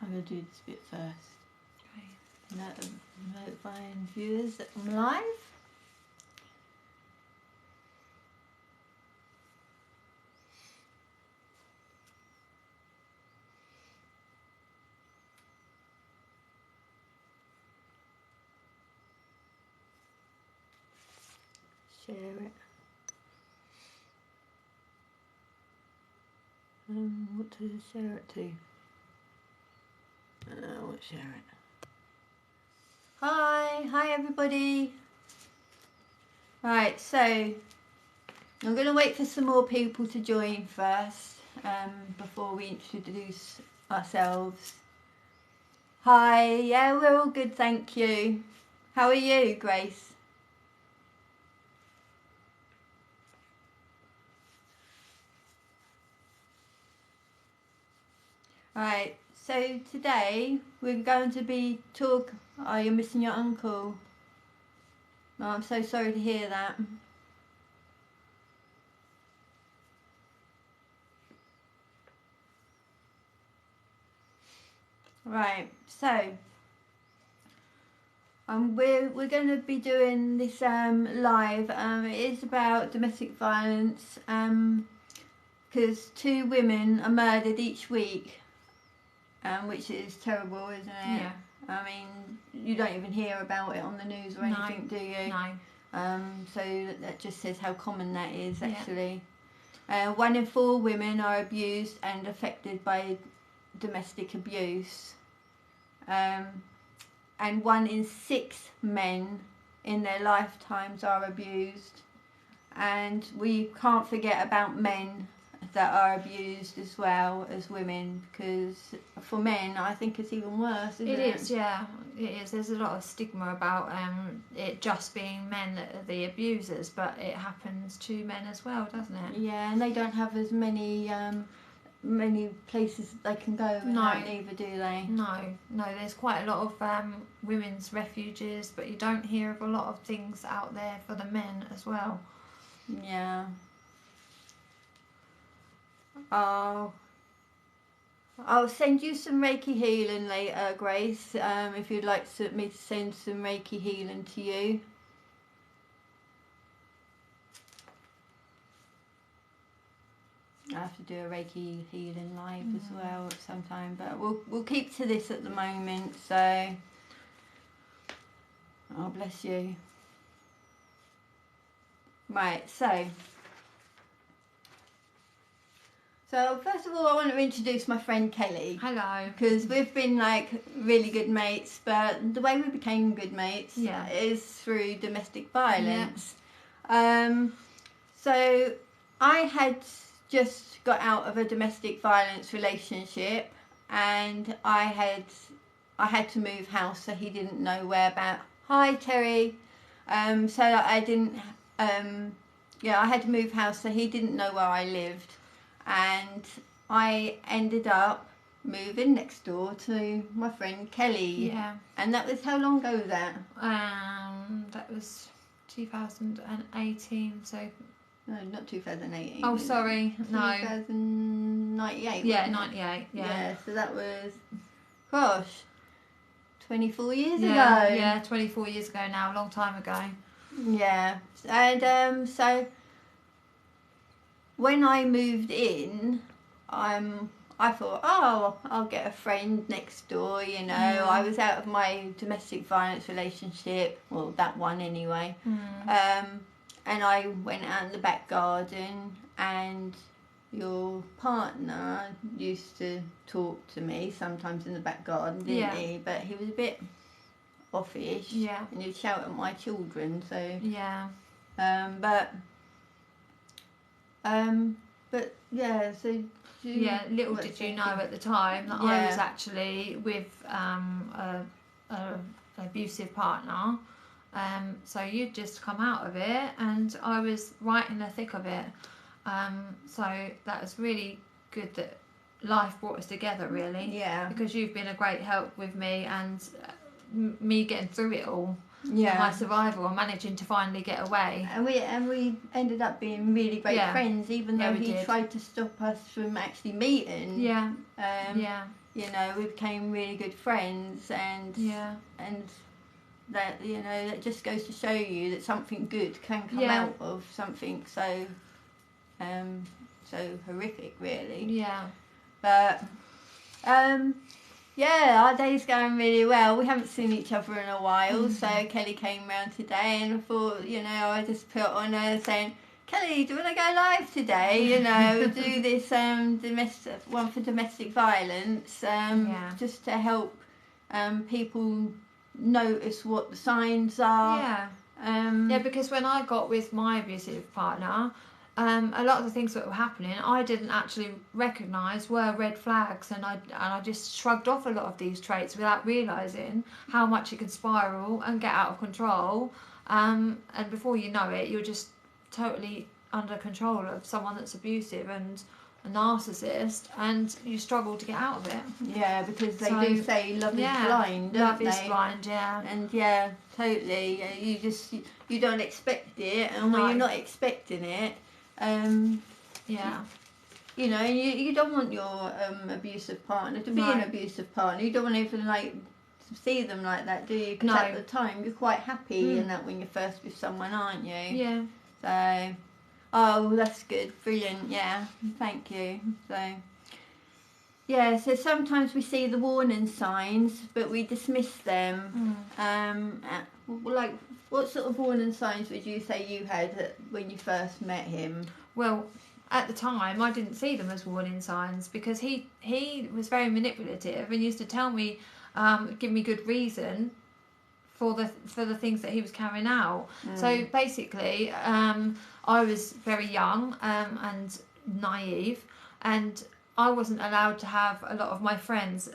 I'm going to do this bit first. Okay. Notifying viewers that I'm live. Share it. What to share it to? I won't share it. Hi everybody. Right, so I'm going to wait for some more people to join first before we introduce ourselves. Hi, yeah, we're all good, thank you. How are you, Grace? Right, so today we're going to be Oh, you're missing your uncle. Oh, I'm so sorry to hear that. Right, so we're going to be doing this live. It is about domestic violence because 2 women are murdered each week, which is terrible, isn't it? Yeah. I mean, you don't even hear about it on the news or anything, do you? No. So that just says how common that is, actually. Yeah. 1 in 4 women are abused and affected by domestic abuse. And 1 in 6 men in their lifetimes are abused. And we can't forget about men that are abused as well as women, because for men I think it's even worse, isn't it? It is, yeah, it is. There's a lot of stigma about it just being men that are the abusers, but it happens to men as well, doesn't it? Yeah, and they don't have as many places they can go without, neither do they? No, there's quite a lot of women's refuges, but you don't hear of a lot of things out there for the men as well. Yeah. I'll send you some Reiki healing later, Grace, if you'd like me to send some Reiki healing to you. I have to do a Reiki healing live as well at some time, but we'll keep to this at the moment, so oh, bless you. Right, so first of all, I want to introduce my friend Kelly. Hello. Because we've been like really good mates, but the way we became good mates is through domestic violence. Yeah. So I had just got out of a domestic violence relationship, and I had to move house, so he didn't know where about. Hi Terry. So I didn't. I had to move house, so he didn't know where I lived. And I ended up moving next door to my friend Kelly. Yeah. And that was, how long ago was that? That was 2018, so... No, not 2018. Oh, sorry, no. 2098. Yeah, 98, Yeah, so that was, gosh, 24 years ago. Yeah, 24 years ago now, a long time ago. Yeah, and so... when I moved in, I thought, oh, I'll get a friend next door, you know. Yeah. I was out of my domestic violence relationship, well, that one anyway. And I went out in the back garden, and your partner used to talk to me sometimes in the back garden, didn't he? But he was a bit offish. Yeah. And he'd shout at my children, so... Yeah. But yeah, so... little did you know at the time that I was actually with an abusive partner. So you'd just come out of it, and I was right in the thick of it. So that was really good that life brought us together, really. Yeah. Because you've been a great help with me and me getting through it all. high survival and managing to finally get away. And we ended up being really great friends, even though he tried to stop us from actually meeting. Yeah. You know, we became really good friends, and that, you know, that just goes to show you that something good can come out of something so horrific, really. Yeah. But our day's going really well. We haven't seen each other in a while, so Kelly came round today, and I thought, you know, I just put on her saying, Kelly, do you want to go live today? You know, do this domestic one for domestic violence, just to help people notice what the signs are. Because when I got with my abusive partner, a lot of the things that were happening I didn't actually recognise were red flags, and I just shrugged off a lot of these traits without realising how much it could spiral and get out of control, and before you know it, you're just totally under control of someone that's abusive and a narcissist, and you struggle to get out of it. Yeah, because they do say love is blind, don't they? Love is blind, And totally. You don't expect it, and when you're not expecting it, you know, you don't want your abusive partner to be an abusive partner. You don't want to even see them like that, do you? Because at the time you're quite happy in that when you're first with someone, aren't you? Yeah. So, oh, that's good, brilliant. Yeah, thank you. So sometimes we see the warning signs, but we dismiss them. Like, what sort of warning signs would you say you had when you first met him? Well, at the time, I didn't see them as warning signs, because he was very manipulative and used to tell me, give me good reason for the things that he was carrying out. So basically, I was very young and naive, and I wasn't allowed to have a lot of my friends,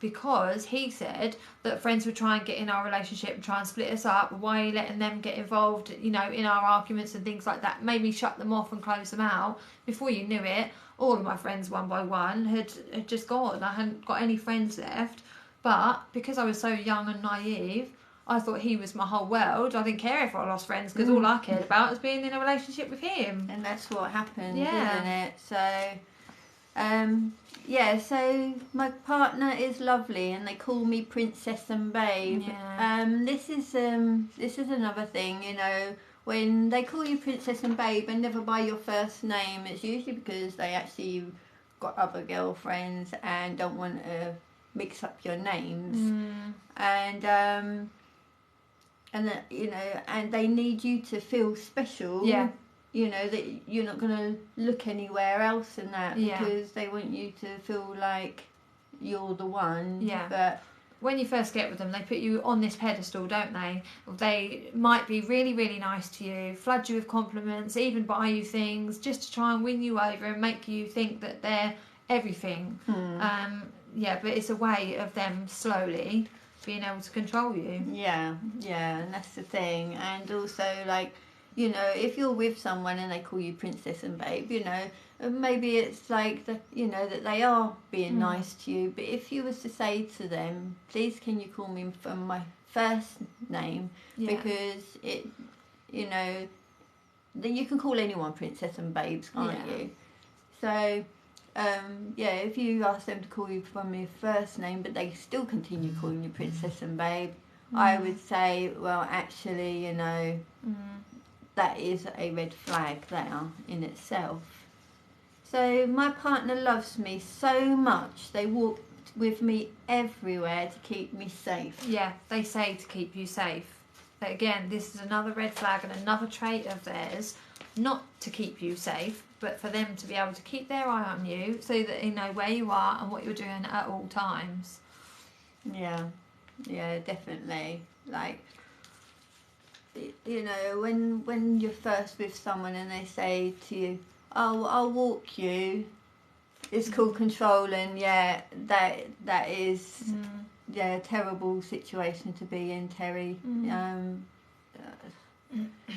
because he said that friends would try and get in our relationship and try and split us up. Why are you letting them get involved, you know, in our arguments and things like that? Made me shut them off and close them out. Before you knew it, all of my friends, one by one, had just gone. I hadn't got any friends left. But because I was so young and naive, I thought he was my whole world. I didn't care if I lost friends, because all I cared about was being in a relationship with him. And that's what happened, isn't it? So, my partner is lovely, and they call me Princess and Babe. This is another thing, you know, when they call you Princess and Babe and never by your first name, it's usually because they actually got other girlfriends and don't want to mix up your names. And you know, and they need you to feel special. You know, that you're not going to look anywhere else in that, because they want you to feel like you're the one. But when you first get with them, they put you on this pedestal, don't they? They might be really, really nice to you, flood you with compliments, even buy you things, just to try and win you over and make you think that they're everything. But it's a way of them slowly being able to control you. And that's the thing. And also, like, you know, if you're with someone and they call you Princess and Babe, you know, maybe it's like, you know, that they are being nice to you. But if you was to say to them, please can you call me from my first name, because it, you know, then you can call anyone Princess and Babes, can't you? So, if you ask them to call you from your first name, but they still continue calling you Princess and Babe, I would say, well, actually, you know, that is a red flag there in itself. So my partner loves me so much, they walk with me everywhere to keep me safe. Yeah, they say to keep you safe. But again, this is another red flag and another trait of theirs, not to keep you safe, but for them to be able to keep their eye on you so that they know where you are and what you're doing at all times. Yeah, definitely. Like, you know, when you're first with someone and they say to you, oh, I'll walk you, it's called controlling. That is a terrible situation to be in, Terry.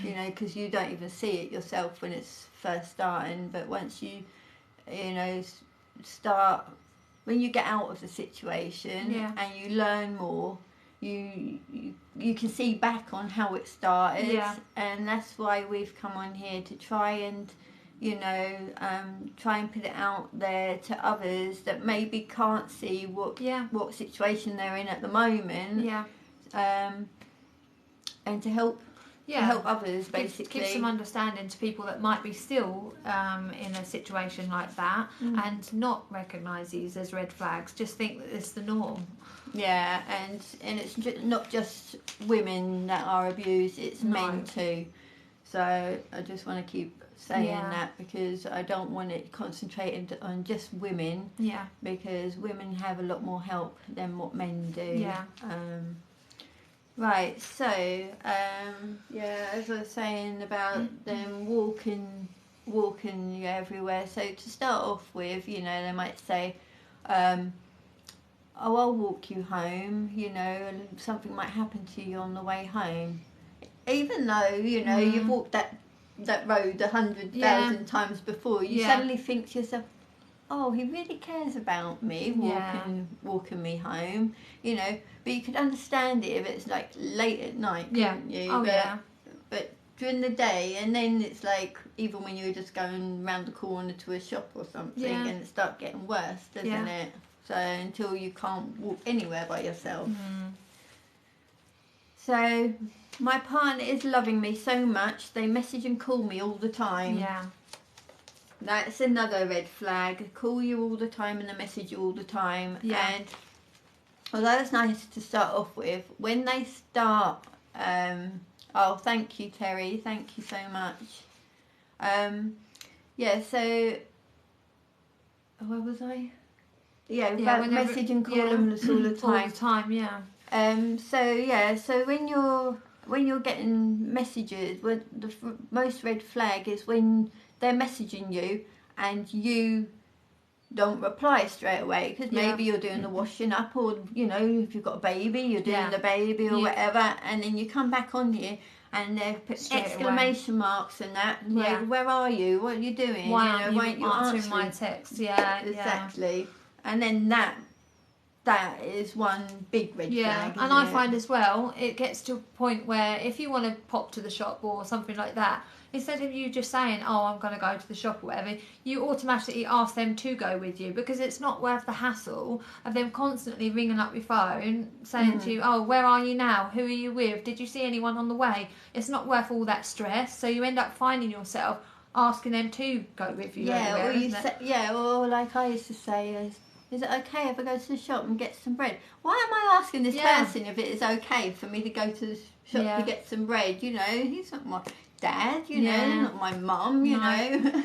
You know, because you don't even see it yourself when it's first starting, but once you know, start, when you get out of the situation and you learn more, you can see back on how it started, and that's why we've come on here to try and try and put it out there to others that maybe can't see what situation they're in at the moment, and to help others, basically. Give some understanding to people that might be still in a situation like that and not recognise these as red flags, just think that it's the norm. Yeah, and it's not just women that are abused, it's men too. So I just want to keep saying that, because I don't want it concentrated on just women, because women have a lot more help than what men do. Right, so as I was saying about them walking you everywhere, so to start off with, they might say, oh, I'll walk you home, and something might happen to you on the way home, even though you've walked that road 100,000 times before. You suddenly think to yourself, oh, he really cares about me, walking me home, but you could understand it if it's like late at night, couldn't you? But during the day, and then it's like, even when you're just going round the corner to a shop or something, and it starts getting worse, doesn't it? So until you can't walk anywhere by yourself. So my partner is loving me so much, they message and call me all the time. That's another red flag. Call you all the time and they message you all the time. And although it's nice to start off with, when they start, oh, thank you, Terry. Thank you so much. So where was I? About message and call them all the time. All the time, So when you're getting messages, the most red flag is when they're messaging you and you don't reply straight away, because maybe you're doing the washing up, or if you've got a baby, you're doing the baby or whatever, and then you come back on here and they put exclamation marks and that. Like, where are you? What are you doing? Why aren't you answering my text? Exactly. And then that is one big red flag. And I find as well, it gets to a point where if you want to pop to the shop or something like that, instead of you just saying, oh, I'm going to go to the shop or whatever, you automatically ask them to go with you, because it's not worth the hassle of them constantly ringing up your phone saying to you, oh, where are you now? Who are you with? Did you see anyone on the way? It's not worth all that stress. So you end up finding yourself asking them to go with you. Or like I used to say, is it okay if I go to the shop and get some bread? Why am I asking this person if it is okay for me to go to the shop to get some bread? He's not my dad, not my mum, know.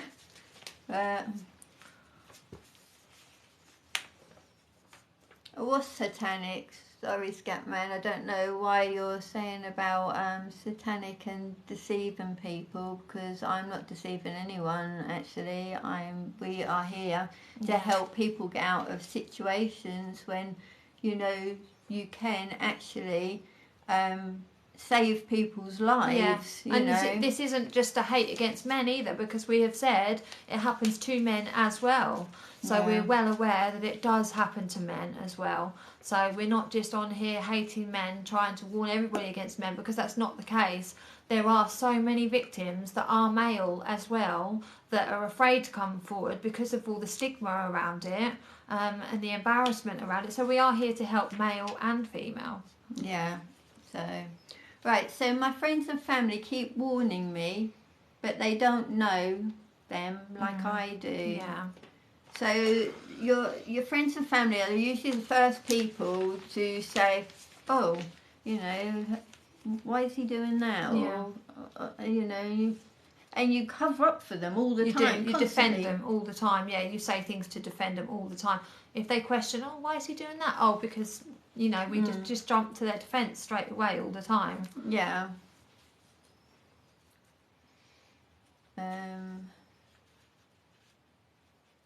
What's satanic? Sorry, Scatman, I don't know why you're saying about satanic and deceiving people, because I'm not deceiving anyone, actually. We are here to help people get out of situations when, you can actually save people's lives. This isn't just a hate against men either, because we have said it happens to men as well. So we're well aware that it does happen to men as well. So we're not just on here hating men, trying to warn everybody against men, because that's not the case. There are so many victims that are male as well, that are afraid to come forward because of all the stigma around it, and the embarrassment around it. So we are here to help male and female. So my friends and family keep warning me, but they don't know them like I do. So your friends and family are usually the first people to say, oh, why is he doing that? Or, and you cover up for them all the time. You defend them all the time. You say things to defend them all the time. If they question, oh, why is he doing that? Oh, because we just jump to their defence straight away all the time.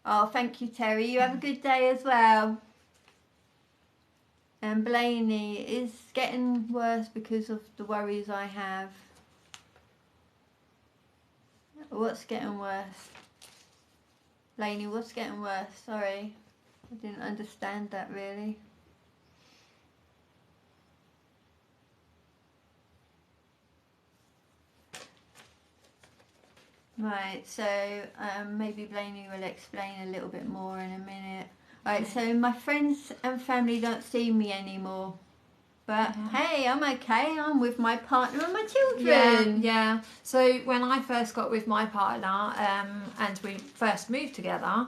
Oh, thank you, Terry. You have a good day as well. And Blaney, is getting worse because of the worries I have. What's getting worse? Blaney, what's getting worse? Sorry, I didn't understand that really. Right, so maybe Blaney will explain a little bit more in a minute. Right, so my friends and family don't see me anymore. But hey, I'm okay. I'm with my partner and my children. Yeah. So when I first got with my partner, and we first moved together,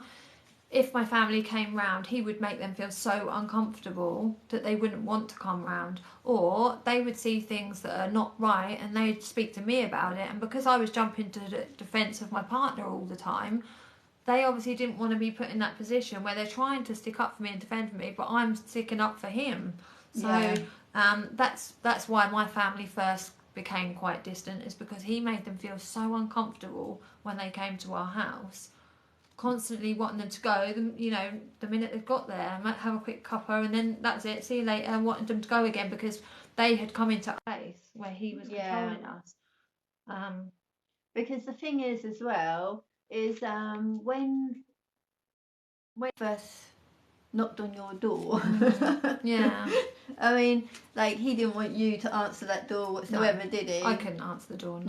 if my family came round, he would make them feel so uncomfortable that they wouldn't want to come round, or they would see things that are not right and they'd speak to me about it. And because I was jumping to the defence of my partner all the time, they obviously didn't want to be put in that position where they're trying to stick up for me and defend me, but I'm sticking up for him. So that's why my family first became quite distant, is because he made them feel so uncomfortable when they came to our house, constantly wanting them to go. The minute they've got there, I might have a quick cuppa and then that's it, see you later, and wanting them to go again because they had come into a place where he was controlling us. Because the thing is as well is when first knocked on your door, I mean, like, he didn't want you to answer that door whatsoever, did he? I couldn't answer the door.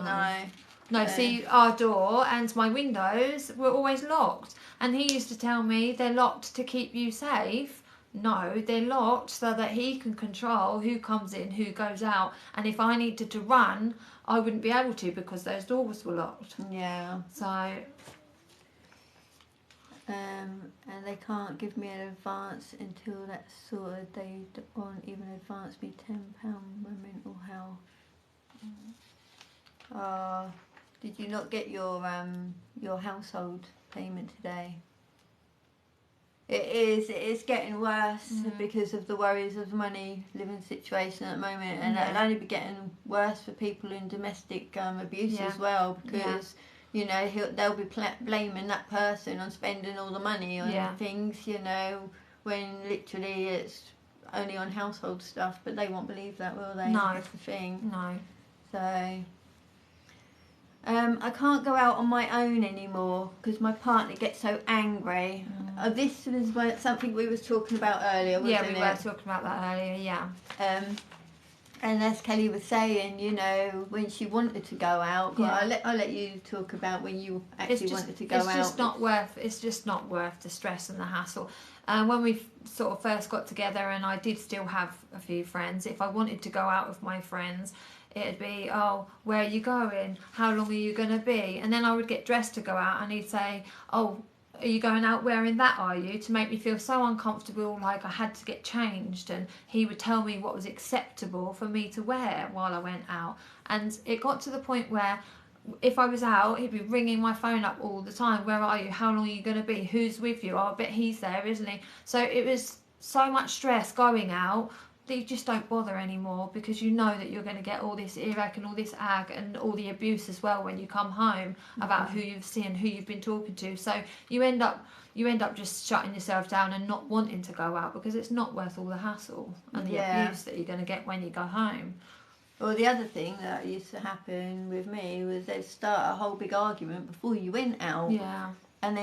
No, see, our door and my windows were always locked, and he used to tell me they're locked to keep you safe. No, they're locked so that he can control who comes in, who goes out, and if I needed to run, I wouldn't be able to because those doors were locked. Yeah. So... and they can't give me an advance until that's sorted. They won't even advance me £10 for mental health. Did you not get your household payment today? It is getting worse because of the worries of money living situation at the moment, and it'll only be getting worse for people in domestic abuse as well, because they'll be blaming that person on spending all the money on things, when literally it's only on household stuff, but they won't believe that, will they? No. That's the thing. No. So... I can't go out on my own anymore because my partner gets so angry. This was something we was talking about earlier, wasn't it? Yeah, we were talking about that earlier, yeah. And as Kelly was saying, when she wanted to go out, I'll let you talk about when you actually wanted to go out. It's just not worth the stress and the hassle. When we sort of first got together, and I did still have a few friends, if I wanted to go out with my friends, it'd be, oh, where are you going? How long are you going to be? And then I would get dressed to go out, and he'd say, oh, are you going out wearing that, are you? To make me feel so uncomfortable, like I had to get changed. And he would tell me what was acceptable for me to wear while I went out. And it got to the point where if I was out, he'd be ringing my phone up all the time. Where are you? How long are you going to be? Who's with you? Oh, I bet he's there, isn't he? So it was so much stress going out. That you just don't bother anymore, because you know that you're going to get all this earache and all this ag and all the abuse as well when you come home about who you've seen, who you've been talking to. So you end up just shutting yourself down and not wanting to go out because it's not worth all the hassle and the abuse that you're going to get when you go home. Well, the other thing that used to happen with me was they'd start a whole big argument before you went out. Yeah. And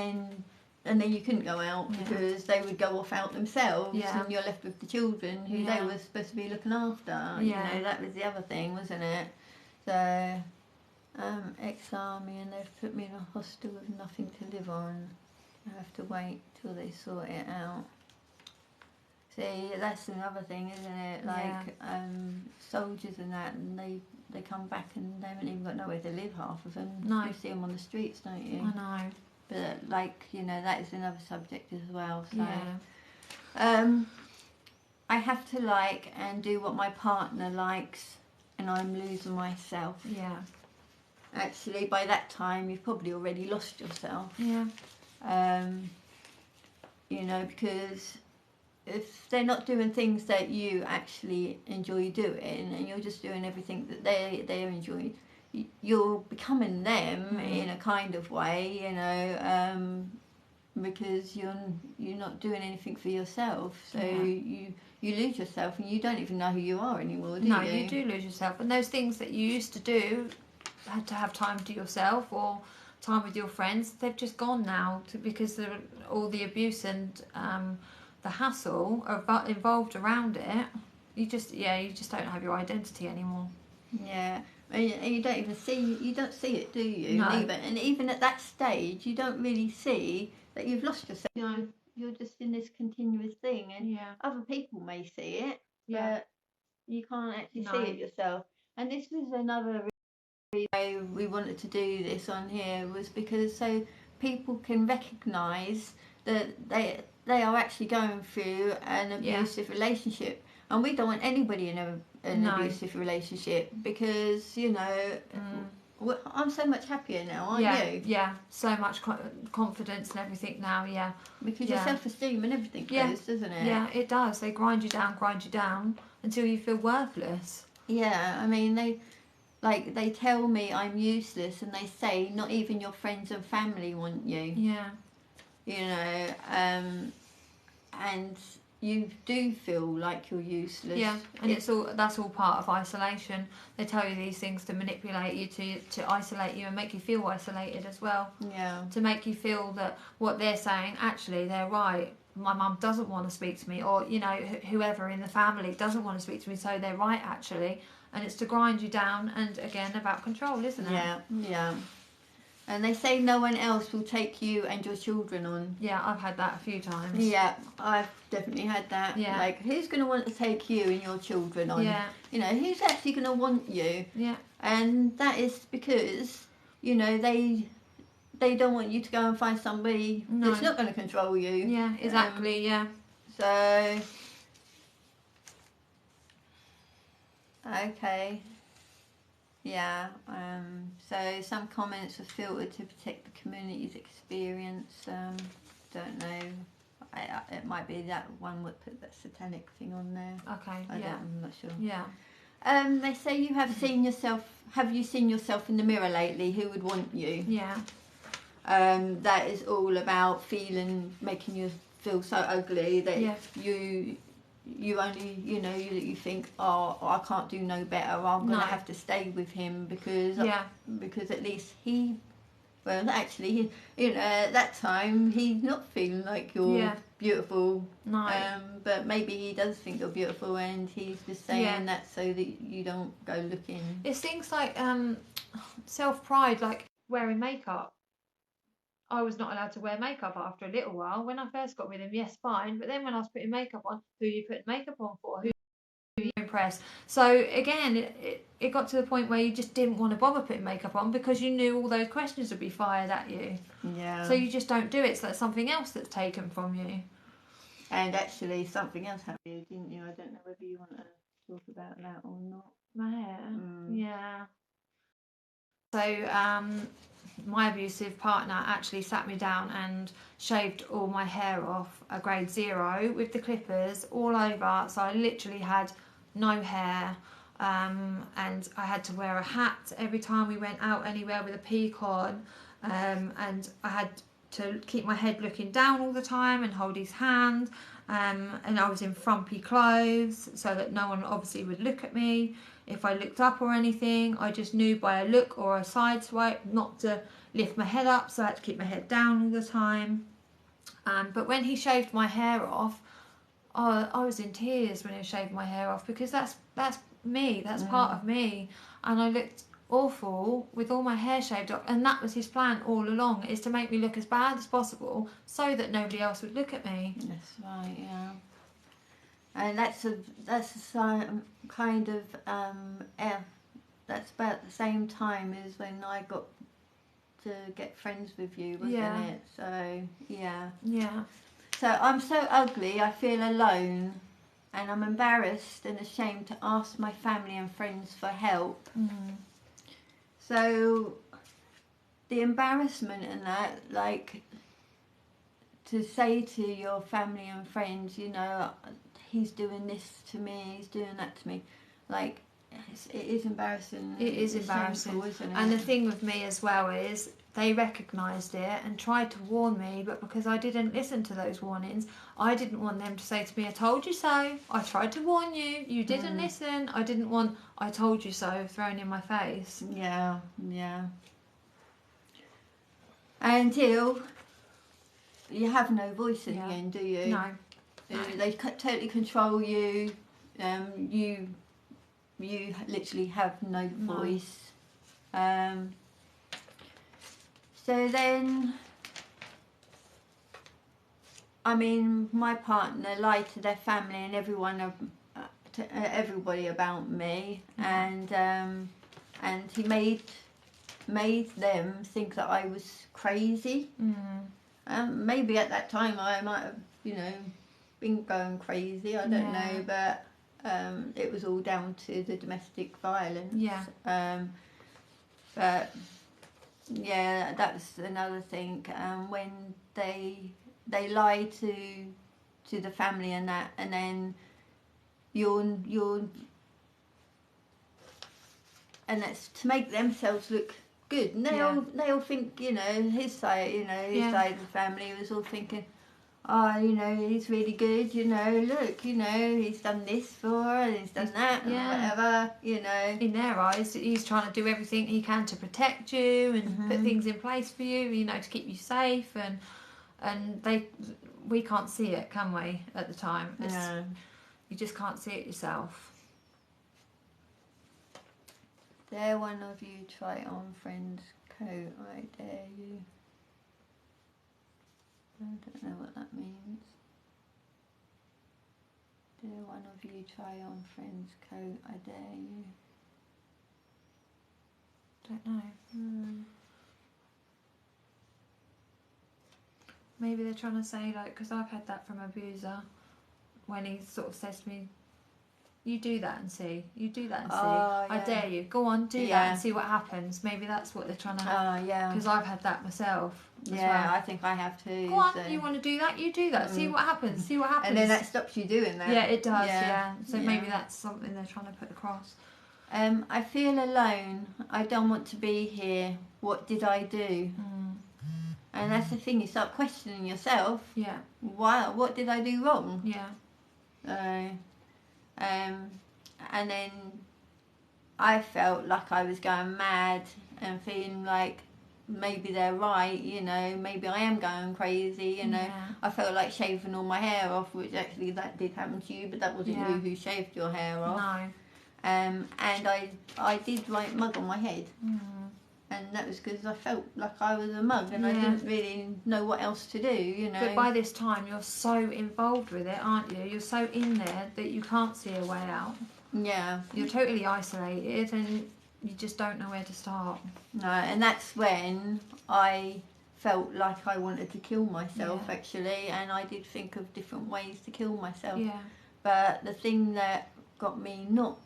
then you couldn't go out because they would go off out themselves, and you're left with the children who they were supposed to be looking after. Yeah. That was the other thing, wasn't it? So, ex-army, and they've put me in a hostel with nothing to live on. I have to wait till they sort it out. See, that's another thing, isn't it? Like, soldiers and that, and they come back and they haven't even got nowhere to live, half of them. No. You see them on the streets, don't you? I know. But that is another subject as well. So, I have to like and do what my partner likes, and I'm losing myself. Yeah. Actually, by that time, you've probably already lost yourself. Yeah. Because if they're not doing things that you actually enjoy doing, and you're just doing everything that they're enjoying, you're becoming them in a kind of way, because you're not doing anything for yourself. So you lose yourself, and you don't even know who you are anymore, do you? No, you do lose yourself. And those things that you used to do, had to have time to yourself or time with your friends, they've just gone now because all the abuse and the hassle are involved around it. You just don't have your identity anymore. Yeah. And you don't even see, you don't see it, do you? No. And even at that stage, you don't really see that you've lost yourself. No. You're just in this continuous thing, and other people may see it, but you can't actually see it yourself. And this was another reason why we wanted to do this on here, was because so people can recognise that they are actually going through an abusive relationship, and we don't want anybody in an abusive relationship, because I'm so much happier now, aren't you? Yeah, so much confidence and everything now, Because your self-esteem and everything goes, doesn't it? Yeah, it does. They grind you down until you feel worthless. Yeah, I mean, they tell me I'm useless, and they say not even your friends and family want you. Yeah. And you do feel like you're useless. Yeah, and that's all part of isolation. They tell you these things to manipulate you, to isolate you and make you feel isolated as well. Yeah. To make you feel that what they're saying, actually, they're right. My mum doesn't want to speak to me, or whoever in the family doesn't want to speak to me, so they're right, actually. And it's to grind you down, and again about control, isn't it? Yeah. And they say no one else will take you and your children on. Yeah, I've had that a few times. Yeah, I've definitely had that. Yeah. Like, who's going to want to take you and your children on? Yeah. Who's actually going to want you? Yeah. And that is because, they don't want you to go and find somebody that's not going to control you. Yeah, exactly, So, okay. Yeah, so some comments were filtered to protect the community's experience. Don't know. It might be that one would put that satanic thing on there. Okay, I'm not sure. Yeah. They say you have seen yourself. Have you seen yourself in the mirror lately? Who would want you? Yeah. That is all about making you feel so ugly that you only, you think, oh, I can't do no better. I'm going to have to stay with him because at least actually, at that time he's not feeling like you're beautiful. No. But maybe he does think you're beautiful, and he's just saying that so that you don't go looking. It's things like self-pride, like wearing makeup. I was not allowed to wear makeup after a little while. When I first got with him, yes, fine. But then when I was putting makeup on, who are you putting makeup on for? Who are you impress? So again, it got to the point where you just didn't want to bother putting makeup on because you knew all those questions would be fired at you. Yeah. So you just don't do it. So that's something else that's taken from you. And actually, something else happened to you, didn't you? I don't know whether you want to talk about that or not. My hair? Yeah. So, my abusive partner actually sat me down and shaved all my hair off, a grade 0, with the clippers all over. So I literally had no hair, and I had to wear a hat every time we went out anywhere with a peak on, and I had to keep my head looking down all the time and hold his hand, and I was in frumpy clothes so that no one obviously would look at me. If I looked up or anything, I just knew by a look or a side swipe not to lift my head up, so I had to keep my head down all the time. But when he shaved my hair off, I was in tears when he shaved my hair off, because that's me, that's part of me, and I looked awful with all my hair shaved off, and that was his plan all along, is to make me look as bad as possible so that nobody else would look at me. That's right, yeah. And that's kind of that's about the same time as when I got to get friends with you, wasn't it? So yeah. So I'm so ugly, I feel alone, and I'm embarrassed and ashamed to ask my family and friends for help. So the embarrassment and that, like, to say to your family and friends, he's doing this to me, he's doing that to me, like, it is embarrassing. It is embarrassing, shameful, isn't it? And the thing with me as well is they recognised it and tried to warn me, but because I didn't listen to those warnings, I didn't want them to say to me, I told you so, I tried to warn you, you didn't listen. I didn't want I told you so thrown in my face. Yeah. Until you have no voice in the end, do you? No. They totally control you. you literally have no voice. So then, I mean, my partner lied to their family and everybody about me, and he made them think that I was crazy. Maybe at that time I might have, been going crazy. I don't know, but it was all down to the domestic violence. Yeah. But yeah, that's another thing. When they lie to the family and that, and then and that's to make themselves look good. And they all think, his side, side of the family was all thinking, oh, he's really good, look, he's done this for her, and he's done that, and whatever, In their eyes, he's trying to do everything he can to protect you and put things in place for you, to keep you safe, and we can't see it, can we, at the time? No. You just can't see it yourself. Dare one of you try on friend's coat, I dare you. I don't know what that means. Dare one of you try on friend's coat, I dare you. Don't know. Maybe they're trying to say, because I've had that from abuser, when he sort of says to me, you do that and see. You do that and see. I dare you. Go on, do that and see what happens. Maybe that's what they're trying to have. Because I've had that myself. I think I have too. Go on, you want to do that? You do that. See what happens. See what happens. And then that stops you doing that. Yeah, it does, So maybe that's something they're trying to put across. I feel alone. I don't want to be here. What did I do? And that's the thing, you start questioning yourself. Yeah. Why? What did I do wrong? Yeah. And then I felt like I was going mad and feeling like maybe they're right, maybe I am going crazy, I felt like shaving all my hair off, which actually that did happen to you, but that wasn't you who shaved your hair off. No. And I did like mug on my head. And that was because I felt like I was a mug and I didn't really know what else to do, But by this time you're so involved with it, aren't you? You're so in there that you can't see a way out. Yeah. You're totally isolated and you just don't know where to start. No, and that's when I felt like I wanted to kill myself, actually, and I did think of different ways to kill myself. Yeah. But the thing that got me not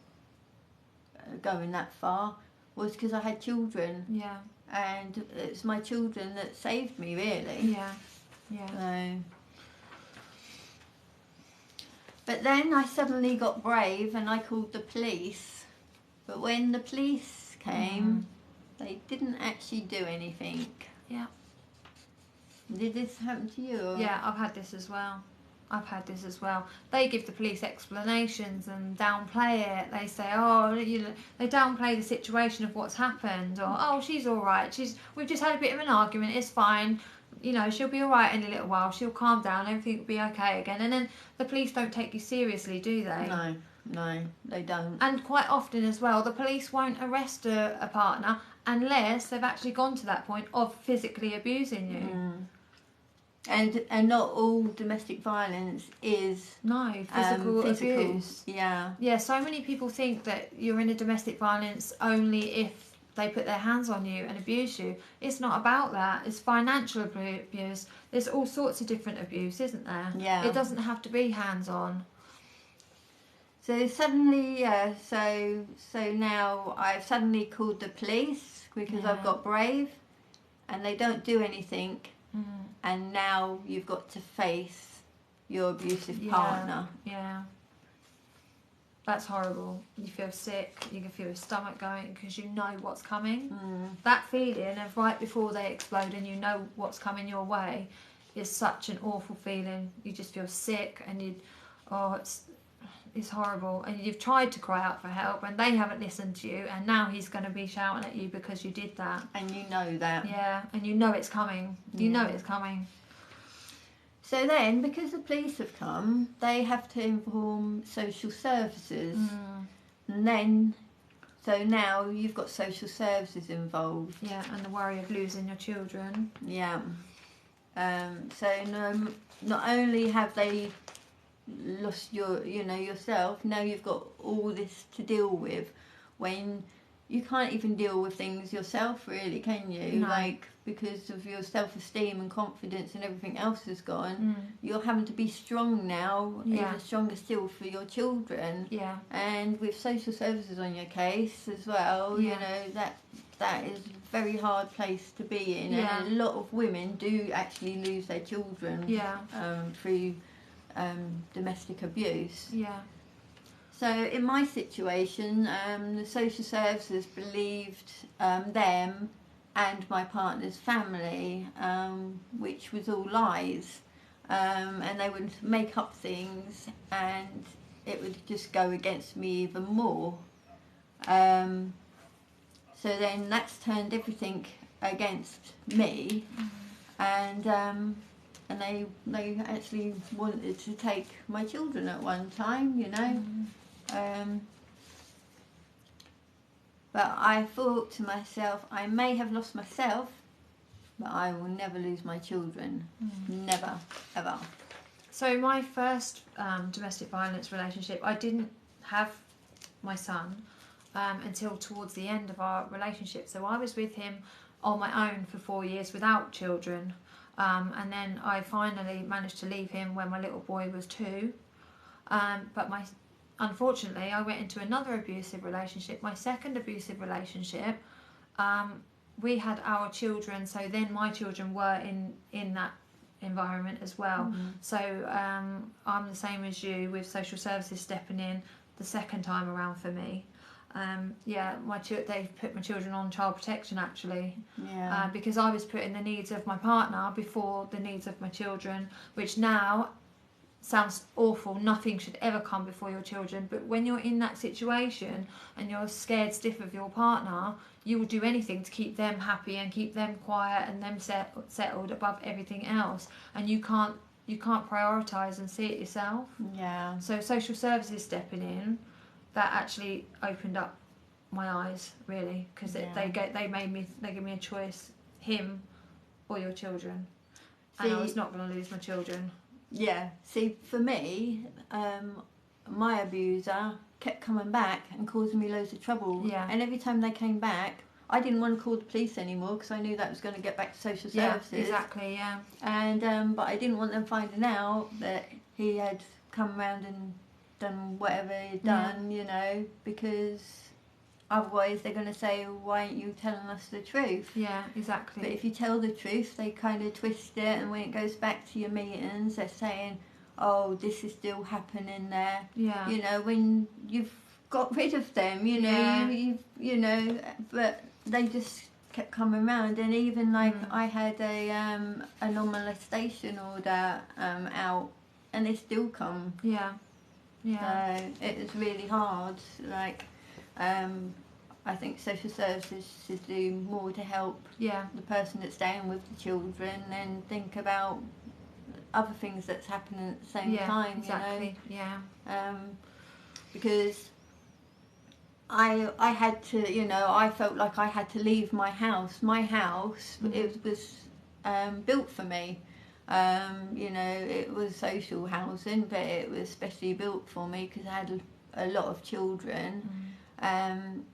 going that far was because I had children. Yeah. And it's my children that saved me, really. Yeah. Yeah. So. But then I suddenly got brave and I called the police. But when the police came, they didn't actually do anything. Yeah. Did this happen to you? Or? Yeah, I've had this as well. They give the police explanations and downplay it. They say, they downplay the situation of what's happened, or oh, she's all right. We've just had a bit of an argument. It's fine. She'll be all right in a little while. She'll calm down. Everything will be okay again. And then the police don't take you seriously, do they? No, they don't. And quite often as well, the police won't arrest a partner unless they've actually gone to that point of physically abusing you. And not all domestic violence is physical abuse. Yeah. So many people think that you're in a domestic violence only if they put their hands on you and abuse you. It's not about that. It's financial abuse. There's all sorts of different abuse, isn't there? Yeah. It doesn't have to be hands on. So suddenly, so now I've suddenly called the police because I've got brave, and they don't do anything. And now you've got to face your abusive partner. Yeah. That's horrible. You feel sick, you can feel your stomach going because you know what's coming. That feeling of right before they explode and you know what's coming your way is such an awful feeling. You just feel sick and it's horrible. And you've tried to cry out for help and they haven't listened to you, and now he's going to be shouting at you because you did that. And you know that. Yeah, and you know it's coming. You know it's coming. So then, because the police have come, they have to inform social services. And then, so now you've got social services involved. Yeah, and the worry of losing your children. Yeah. So not only have they lost yourself, now you've got all this to deal with, when you can't even deal with things yourself, really, can you? No. Like, because of your self-esteem and confidence and everything else is gone, you're having to be strong now, even stronger still for your children. Yeah. And with social services on your case as well, you know, that is a very hard place to be in. Yeah. And a lot of women do actually lose their children through domestic abuse. Yeah. So in my situation, the social services believed them and my partner's family, which was all lies, and they would make up things, and it would just go against me even more. So then that's turned everything against me, and they actually wanted to take my children at one time, you know. But I thought to myself, I may have lost myself, but I will never lose my children. Never, ever. So my first domestic violence relationship, I didn't have my son until towards the end of our relationship. So I was with him on my own for 4 years without children. And then I finally managed to leave him when my little boy was 2. But unfortunately, I went into another abusive relationship, my second abusive relationship. We had our children, so then my children were in that environment as well. So I'm the same as you, with social services stepping in the second time around for me. They put my children on child protection, actually, because I was putting the needs of my partner before the needs of my children, which now sounds awful. Nothing should ever come before your children, but when you're in that situation and you're scared stiff of your partner, you will do anything to keep them happy and keep them quiet and them settled above everything else, and you can't prioritise and see it yourself. So social services stepping in, that actually opened up my eyes, really, because they gave me a choice, him or your children. And I was not going to lose my children. Yeah, see, for me, my abuser kept coming back and causing me loads of trouble. And every time they came back, I didn't want to call the police anymore, because I knew that was going to get back to social services. Exactly, And but I didn't want them finding out that he had come around and done whatever he'd done, you know, because otherwise they're going to say, why aren't you telling us the truth? Yeah, exactly. But if you tell the truth, they kind of twist it, and when it goes back to your meetings, they're saying, oh, this is still happening there. Yeah. You know, when you've got rid of them, you know, you know, but they just kept coming round. And even like I had a non-molestation order out, and they still come. So it was really hard. Like, I think social services should do more to help the person that's staying with the children, and think about other things that's happening at the same time. Exactly. You know? Because I had to, you know, I felt like I had to leave my house. My house, it was built for me. You know, it was social housing, but it was specially built for me because I had a lot of children. And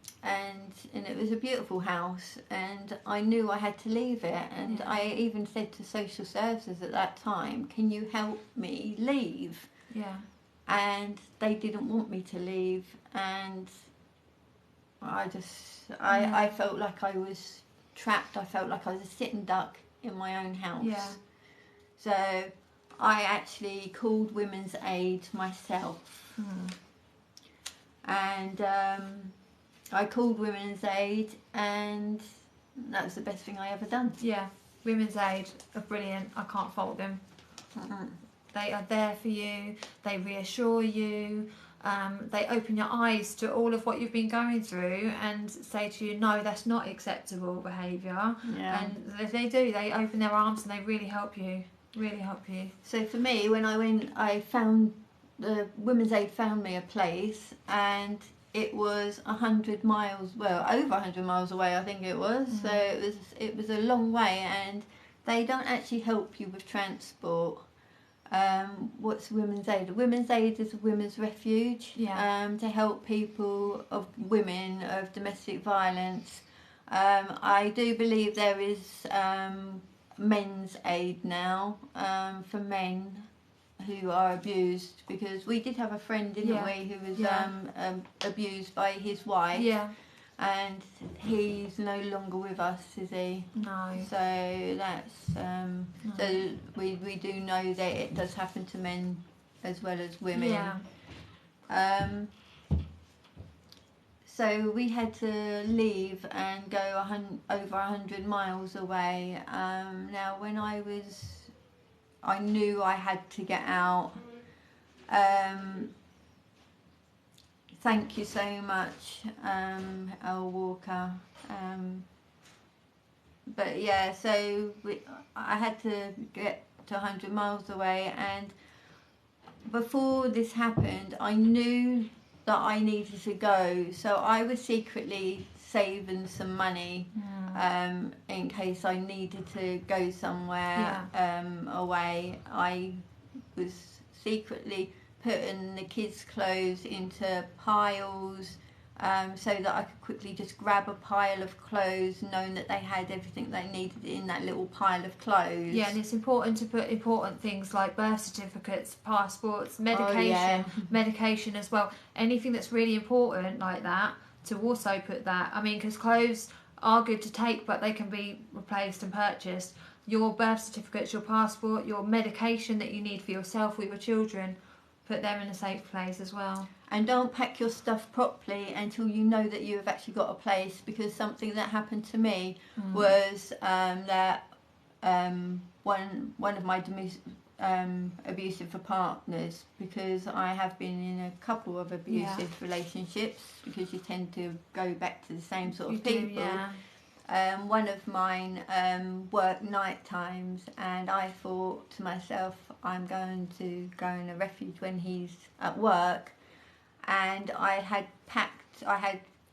it was a beautiful house, and I knew I had to leave it, and I even said to social services at that time, can you help me leave? And they didn't want me to leave, and I felt like I was trapped. I felt like I was a sitting duck in my own house. So I actually called Women's Aid myself. And I called Women's Aid, and that was the best thing I ever done. Women's Aid are brilliant. I can't fault them. They are there for you. They reassure you. They open your eyes to all of what you've been going through and say to you, no, that's not acceptable behaviour. And they do. They open their arms and they really help you. So for me, when I went, I found the Women's Aid found me a place, and it was 100 miles, well, over 100 miles away, I think it was. So it was a long way, and they don't actually help you with transport. What's Women's Aid? Women's Aid is a women's refuge to help people women of domestic violence. I do believe there is men's aid now for men who are abused, because we did have a friend, didn't we, who was abused by his wife. Yeah. And he's no longer with us, is he? No. So that's so we do know that it does happen to men as well as women. Yeah. So we had to leave and go over 100 miles away. Now, when I knew I had to get out. Thank you so much, Elle Walker. But yeah, so I had to get to 100 miles away, and before this happened, I knew that I needed to go. So I was secretly saving some money in case I needed to go somewhere away. I was secretly putting the kids' clothes into piles so that I could quickly just grab a pile of clothes, knowing that they had everything they needed in that little pile of clothes. Yeah, and it's important to put important things like birth certificates, passports, medication, medication as well. Anything that's really important like that, to also put that. I mean, because clothes are good to take, but they can be replaced and purchased. Your birth certificates, your passport, your medication that you need for yourself or your children, put them in a safe place as well. And don't pack your stuff properly until you know that you have actually got a place, because something that happened to me was that one of my abusive partners, because I have been in a couple of abusive relationships, because you tend to go back to the same sort of people. One of mine worked night times, and I thought to myself, I'm going to go in a refuge when he's at work. And I had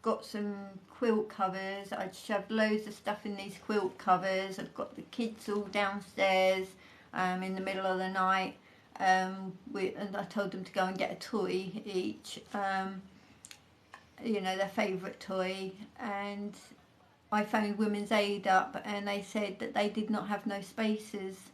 got some quilt covers. I'd shoved loads of stuff in these quilt covers. I've got the kids all downstairs in the middle of the night. And I told them to go and get a toy each, their favourite toy. And I phoned Women's Aid up, and they said that they did not have no spaces.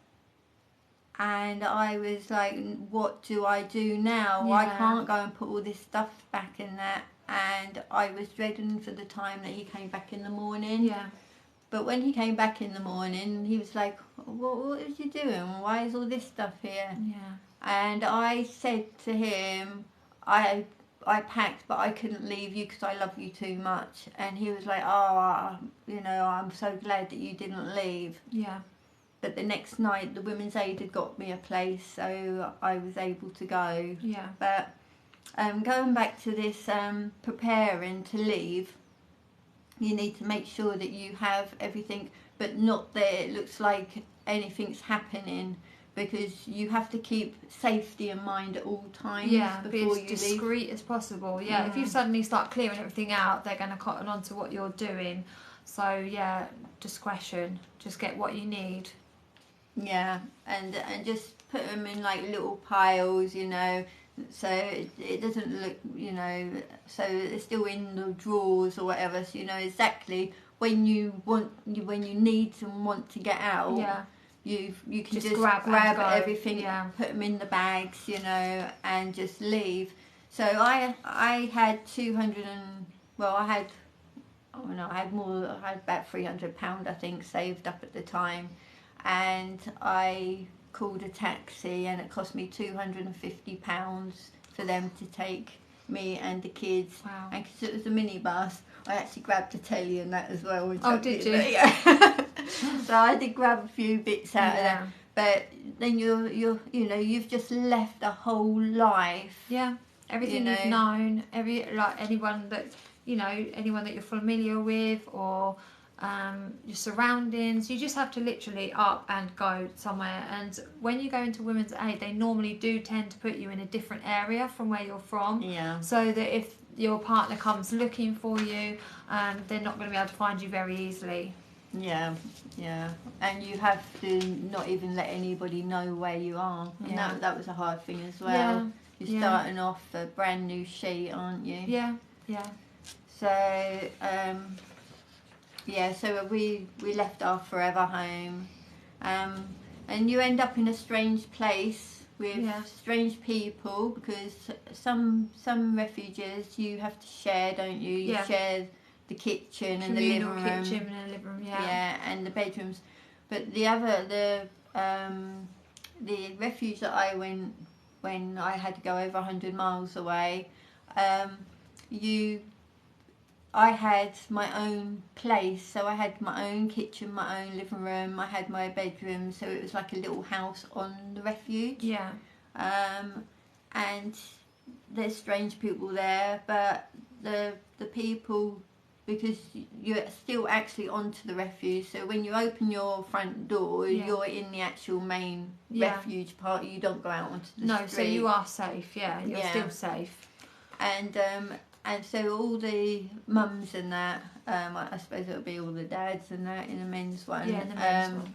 And I was like, what do I do now? I can't go and put all this stuff back in that. And I was dreading for the time that he came back in the morning. Yeah. But when he came back in the morning, he was like, what was you doing? Why is all this stuff here? Yeah. And I said to him, I packed, but I couldn't leave you because I love you too much. And he was like, I'm so glad that you didn't leave. Yeah. But the next night, the Women's Aid had got me a place, so I was able to go. Yeah. But going back to this preparing to leave, you need to make sure that you have everything, but not that it looks like anything's happening, because you have to keep safety in mind at all times. Yeah, be as discreet as possible. Yeah, if you suddenly start clearing everything out, they're going to cotton on to what you're doing. So yeah, discretion. Just get what you need. Yeah, and just put them in like little piles, so it doesn't look, so it's still in the drawers or whatever, so you know exactly when you need and want to get out. Yeah. You can just grab everything, put them in the bags, and just leave. So I had I had about £300 I think saved up at the time. And I called a taxi, and it cost me £250 for them to take me and the kids. Wow. And because it was a minibus, I actually grabbed a telly and that as well. Oh, did you? Yeah. So I did grab a few bits out of that. But then you've just left a whole life. Yeah. Everything you've known, anyone that you're familiar with, or your surroundings. You just have to literally up and go somewhere. And when you go into women's aid, they normally do tend to put you in a different area from where you're from. Yeah. So that if your partner comes looking for you, they're not going to be able to find you very easily. Yeah, yeah. And you have to not even let anybody know where you are. And that was a hard thing as well. Yeah. You're starting off a brand new sheet, aren't you? Yeah, yeah. So, so we left our forever home. And you end up in a strange place with strange people, because some refuges you have to share, don't you? You share the kitchen and the living room. Kitchen and the living room, yeah, and the bedrooms. But the refuge that I went when I had to go over 100 miles away, I had my own place, so I had my own kitchen, my own living room, I had my bedroom, so it was like a little house on the refuge. Yeah. And there's strange people there, but the people, because you're still actually onto the refuge, so when you open your front door, you're in the actual main refuge part. You don't go out onto the street. No, so you are safe. You're still safe. And so all the mums and that, I suppose it'll be all the dads and that in the men's one. Yeah, in the men's one.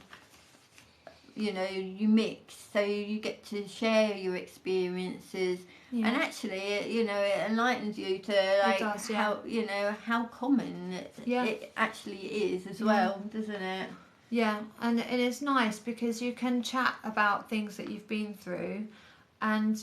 You know, you mix, so you get to share your experiences, and actually, you know, it enlightens you to how common it actually is as well, doesn't it? Yeah, and it's nice because you can chat about things that you've been through, and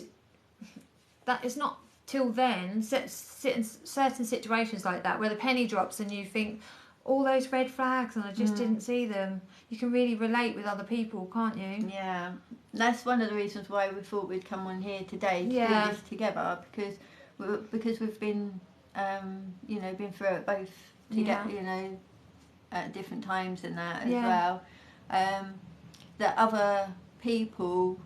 that is not till then. Certain situations like that where the penny drops and you think, all those red flags and I just didn't see them. You can really relate with other people, can't you? Yeah, that's one of the reasons why we thought we'd come on here today to do this together, because we've been been through it both together, you know, at different times and that as well. That other people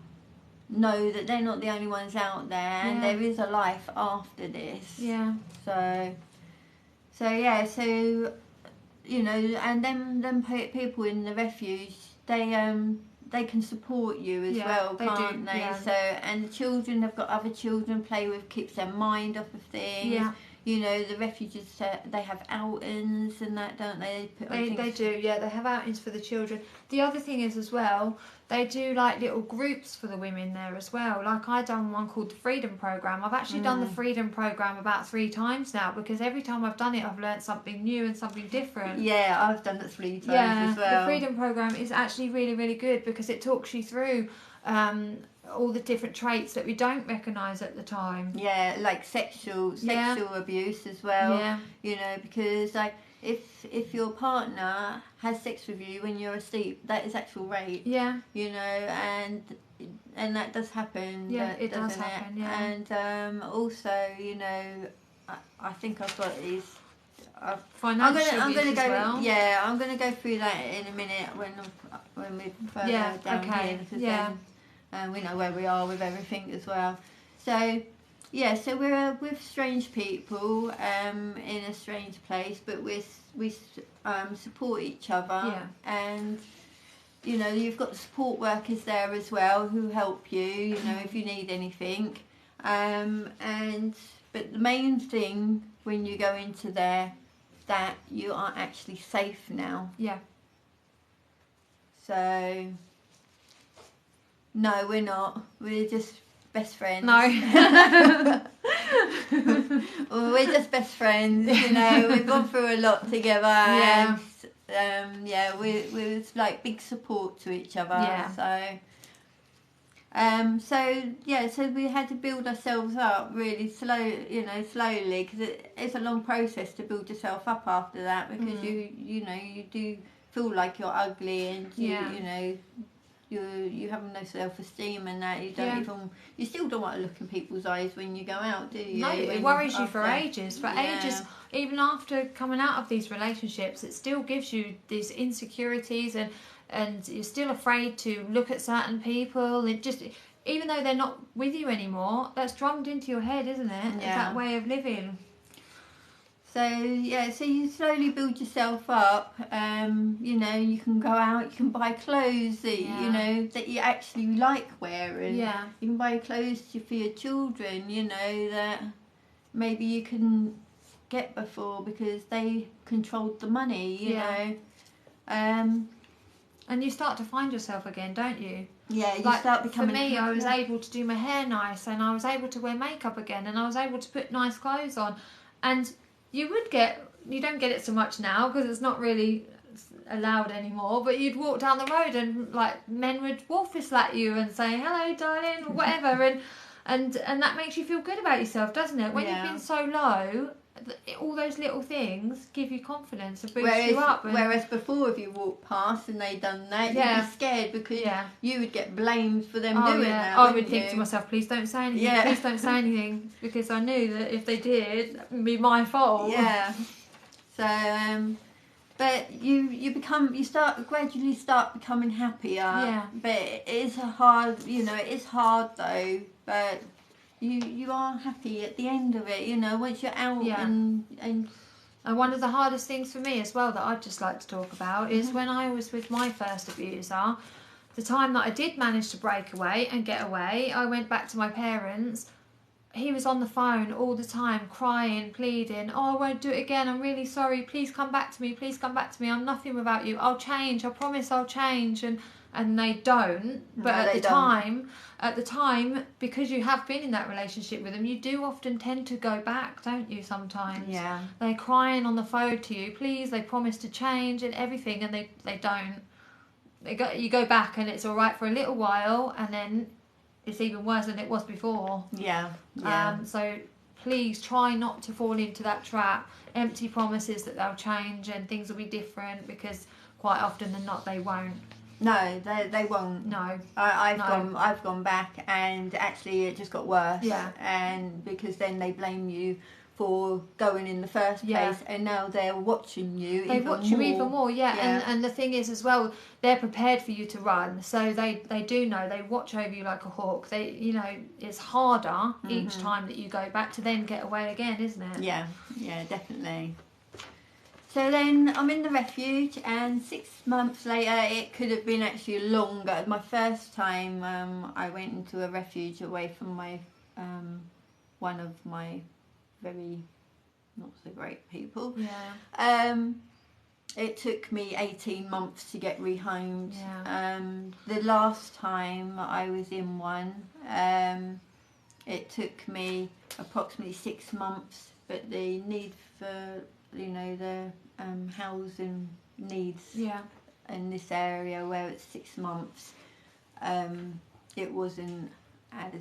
know that they're not the only ones out there, and there is a life after this. Yeah. So you know, and them people in the refuge, they can support you as well, can't they? Yeah. So, and the children have got other children play with, keeps their mind off of things. Yeah. You know, the refuges, they have outings and that, don't they? They do, yeah. They have outings for the children. The other thing is as well, they do like little groups for the women there as well. Like I done one called the Freedom Programme. I've actually done the Freedom Programme about 3 times now, because every time I've done it, I've learnt something new and something different. Yeah, I've done it 3 times as well. The Freedom Programme is actually really, really good because it talks you through all the different traits that we don't recognise at the time. Yeah, like sexual abuse as well. Yeah. You know, because like if your partner has sex with you when you're asleep, that is actual rape. Yeah. You know, and that does happen. Yeah, it does happen. Yeah. And also, you know, I think I've got these. Financial I'm gonna go. Well. Yeah, I'm gonna go through that in a minute when we're further down here, because then we know where we are with everything as well. So so we're with strange people in a strange place, but we support each other. Yeah. And you know, you've got support workers there as well who help you. You know, if you need anything. But the main thing when you go into there, that you are actually safe now. Yeah. So, no, we're not. We're just best friends. No. Well, we're just best friends, you know. We've gone through a lot together. Yeah. And, we're like big support to each other. Yeah. So we had to build ourselves up really slowly, because it's a long process to build yourself up after that, because you do feel like you're ugly, and you have no self-esteem, and that you still don't want to look in people's eyes when you go out, do you? No, it worries you for ages. Ages, even after coming out of these relationships, it still gives you these insecurities, and you're still afraid to look at certain people. It just, even though they're not with you anymore, that's drummed into your head, isn't it? It's that way of living. So yeah, so you slowly build yourself up. You know, you can go out, you can buy clothes that you know that you actually like wearing. Yeah. You can buy clothes for your children. You know that maybe you couldn't get before because they controlled the money. You know. And you start to find yourself again, don't you? Yeah, you start becoming. For me, happier. I was able to do my hair nice, and I was able to wear makeup again, and I was able to put nice clothes on, and you don't get it so much now because it's not really allowed anymore, but you'd walk down the road and like men would wolf whistle at you and say hello darling or whatever, and that makes you feel good about yourself, doesn't it? When you've been so low, all those little things give you confidence and boost you up. Whereas before, if you walked past and they'd done that, you'd be scared because you would get blamed for them doing that. I would think to myself, please don't say anything, please don't say anything, because I knew that if they did, it would be my fault. Yeah. So, but you gradually start becoming happier. Yeah. But it is hard, you know, it is hard though, but you are happy at the end of it, you know, once you're out and one of the hardest things for me as well that I'd just like to talk about is when I was with my first abuser, the time that I did manage to break away and get away, I went back to my parents. He was on the phone all the time, crying, pleading, oh, I won't do it again, I'm really sorry, please come back to me, I'm nothing without you, I'll change, I promise I'll change, and they don't. But at the time, because you have been in that relationship with them, you do often tend to go back, don't you, sometimes? Yeah. They're crying on the phone to you, please, they promise to change and everything, and they don't. You go back and it's all right for a little while, and then it's even worse than it was before. Yeah. So please try not to fall into that trap. Empty promises that they'll change and things will be different, because quite often than not they won't. No, they won't. No. I've gone back and actually it just got worse. Yeah. And because then they blame you for going in the first place, and now they're watching you. They watch you even more, And the thing is as well, they're prepared for you to run, so they do know. They watch over you like a hawk. They, you know, it's harder each time that you go back to then get away again, isn't it? Yeah, definitely. So then I'm in the refuge, and 6 months later, it could have been actually longer. My first time I went into a refuge away from my one of my very not so great people. Yeah. It took me 18 months to get rehomed. Yeah. The last time I was in one, it took me approximately 6 months, but the need for, you know, the housing needs in this area where it's 6 months, it wasn't as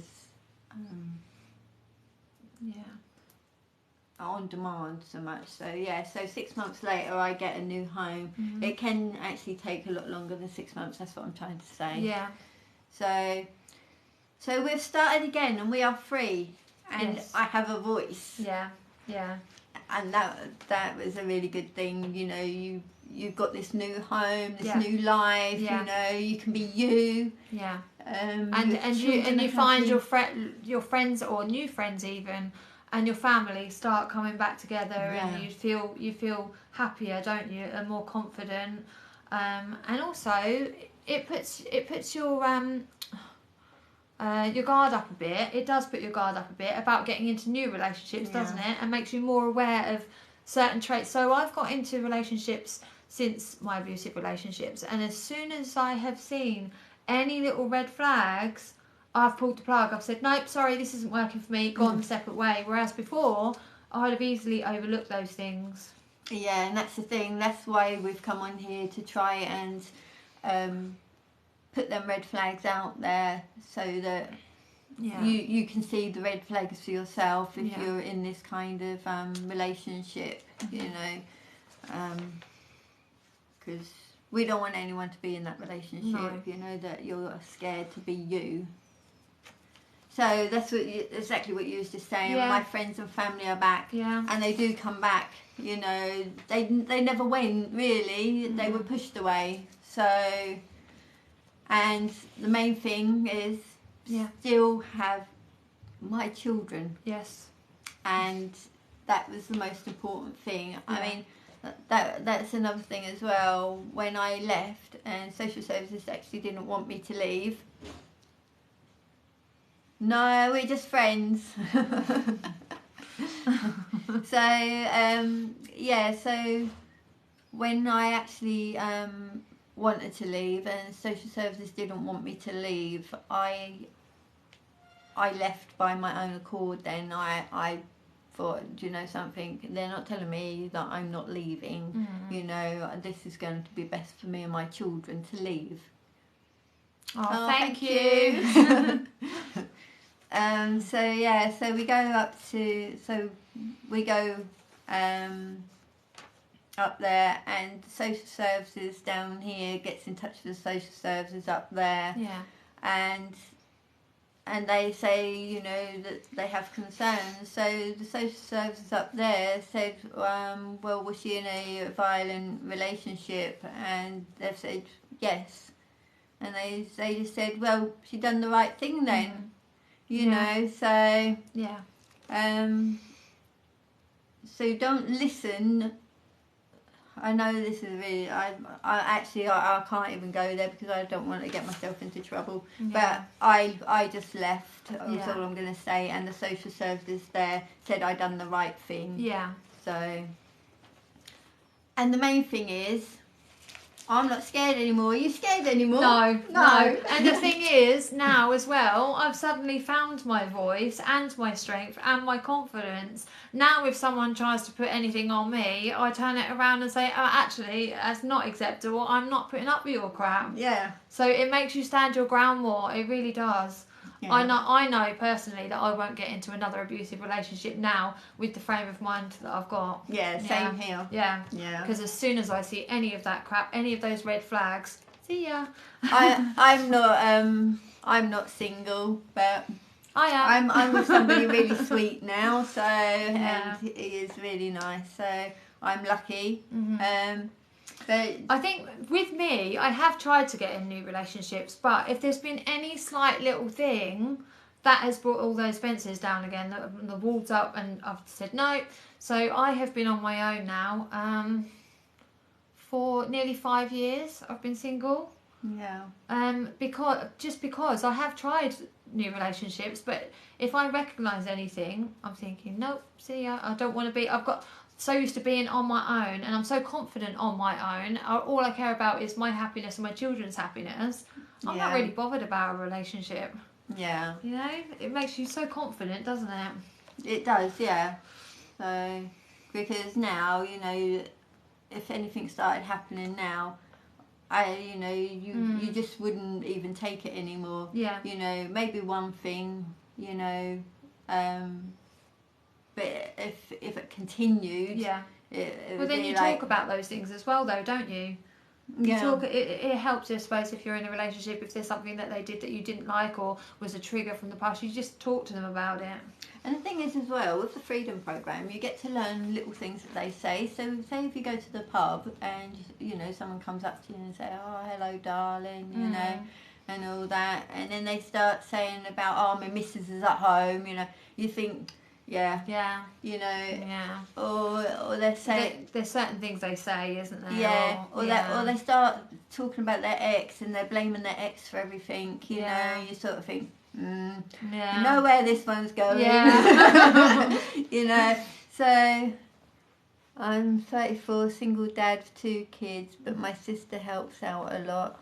on demand so much. So so 6 months later I get a new home. It can actually take a lot longer than 6 months, that's what I'm trying to say. Yeah. So we've started again and we are free, and I have a voice. Yeah. And that was a really good thing, you know. You've got this new home, this new life, you know, you can be you. Yeah. And you find your friends, or new friends even, and your family start coming back together, and you feel happier, don't you, and more confident. And also it puts your guard up a bit. It does put your guard up a bit about getting into new relationships, doesn't it? And makes you more aware of certain traits. So I've got into relationships since my abusive relationships, and as soon as I have seen any little red flags, I've pulled the plug. I've said, nope, sorry, this isn't working for me, gone a separate way. Whereas before, I'd have easily overlooked those things. Yeah, and that's the thing. That's why we've come on here, to try and put them red flags out there, so that you can see the red flags for yourself if you're in this kind of relationship, you know. Because we don't want anyone to be in that relationship, you know, that you're scared to be you. So that's exactly what you was just saying. My friends and family are back, and they do come back. You know, they never went really. They were pushed away. So, and the main thing is still have my children. Yes. And that was the most important thing. I mean, that's another thing as well. When I left, and social services actually didn't want me to leave. No, we're just friends. So when I actually wanted to leave and social services didn't want me to leave, I left by my own accord. Then I thought, do you know something, they're not telling me that I'm not leaving. You know, this is going to be best for me and my children to leave. Oh, thank you. So we go up there, and social services down here gets in touch with the social services up there. Yeah. And they say, you know, that they have concerns. So the social services up there said, well, was she in a violent relationship? And they've said yes. And they just said, well, she done the right thing then. You know, so so don't listen. I know this is really, I can't even go there because I don't want to get myself into trouble. But I just left, that's all I'm going to say. And the social services there said I done the right thing. Yeah. So, and the main thing is, I'm not scared anymore. Are you scared anymore? No. And the thing is, now as well, I've suddenly found my voice and my strength and my confidence. Now if someone tries to put anything on me, I turn it around and say, oh, actually, that's not acceptable. I'm not putting up with your crap. Yeah. So it makes you stand your ground more. It really does. Yeah. I know personally that I won't get into another abusive relationship now with the frame of mind that I've got. Yeah, same here. Yeah. Because as soon as I see any of that crap, any of those red flags, see ya. I'm not single, but I am. I'm with somebody really sweet now, so and he is really nice. So I'm lucky. But I think with me, I have tried to get in new relationships, but if there's been any slight little thing, that has brought all those fences down again, the walls up, and I've said no. So I have been on my own now for nearly 5 years. I've been single. Yeah. Because I have tried new relationships, but if I recognise anything, I'm thinking, nope, see ya, I don't want to be. I've got so used to being on my own, and I'm so confident on my own. All I care about is my happiness and my children's happiness. I'm not really bothered about a relationship. Yeah. You know, it makes you so confident, doesn't it? It does, yeah. So, because now, you know, if anything started happening now, you just wouldn't even take it anymore. Yeah. You know, maybe one thing, you know, but if it continued, Well, then you talk about those things as well, though, don't you? It helps, I suppose, if you're in a relationship, if there's something that they did that you didn't like or was a trigger from the past, you just talk to them about it. And the thing is as well, with the Freedom Programme, you get to learn little things that they say. So say if you go to the pub and, you know, someone comes up to you and say, oh, hello, darling, you know, and all that. And then they start saying about, oh, my missus is at home, you know. You think, yeah, you know, or they say there's certain things they say, isn't there? Or they start talking about their ex and they're blaming their ex for everything. You know, you sort of think, you know where this one's going. You know, so I'm 34, single dad of 2 kids, but my sister helps out a lot.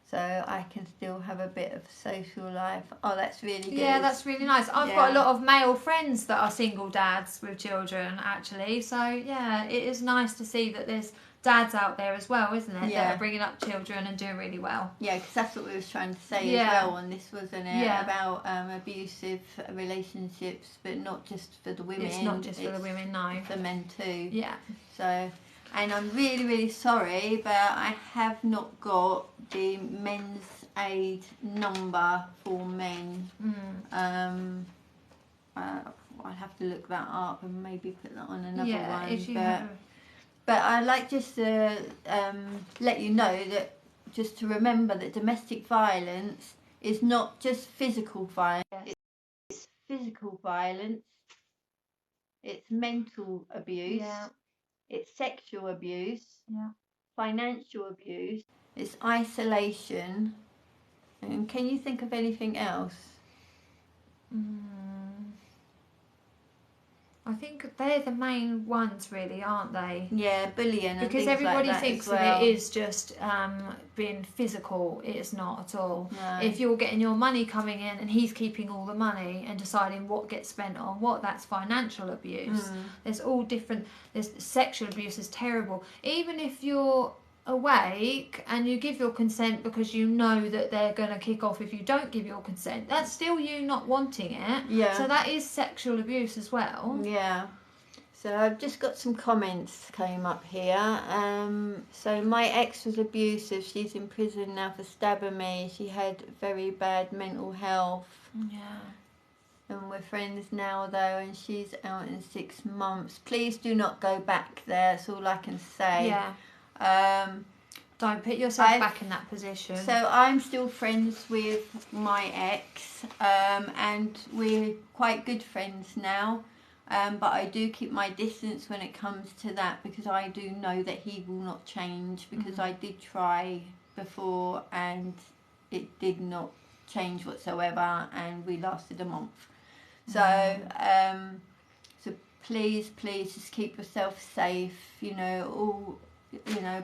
So I can still have a bit of social life. Oh, that's really good. Yeah, that's really nice. I've got a lot of male friends that are single dads with children, actually. So, yeah, it is nice to see that there's dads out there as well, isn't it? That are bringing up children and doing really well. Yeah, because that's what we was trying to say as well on this, wasn't it? Yeah. About abusive relationships, but not just for the women. It's not just for the women, no. For men too. Yeah. So... And I'm really, really sorry, but I have not got the men's aid number for men. I'll have to look that up and maybe put that on another one. If you but I'd like just to let you know that, just to remember that domestic violence is not just physical violence. It's physical violence. it's mental abuse, it's sexual abuse, financial abuse, it's isolation. And can you think of anything else? I think they're the main ones, really, aren't they? Yeah, bullying. Because everybody thinks that it is just being physical. It's not at all. No. If you're getting your money coming in and he's keeping all the money and deciding what gets spent on what, that's financial abuse. There's all different. There's sexual abuse is terrible. Even if you're awake and you give your consent because you know that they're going to kick off if you don't give your consent, that's still you not wanting it. So that is sexual abuse as well. So I've just got some comments came up here. So my ex was abusive. She's in prison now for stabbing me. She had very bad mental health. And we're friends now though, and she's out in 6 months. Please do not go back there. That's all I can say. Don't put yourself back in that position. So I'm still friends with my ex, and we're quite good friends now. But I do keep my distance when it comes to that, because I do know that he will not change, because I did try before and it did not change whatsoever, and we lasted a month. So so please just keep yourself safe,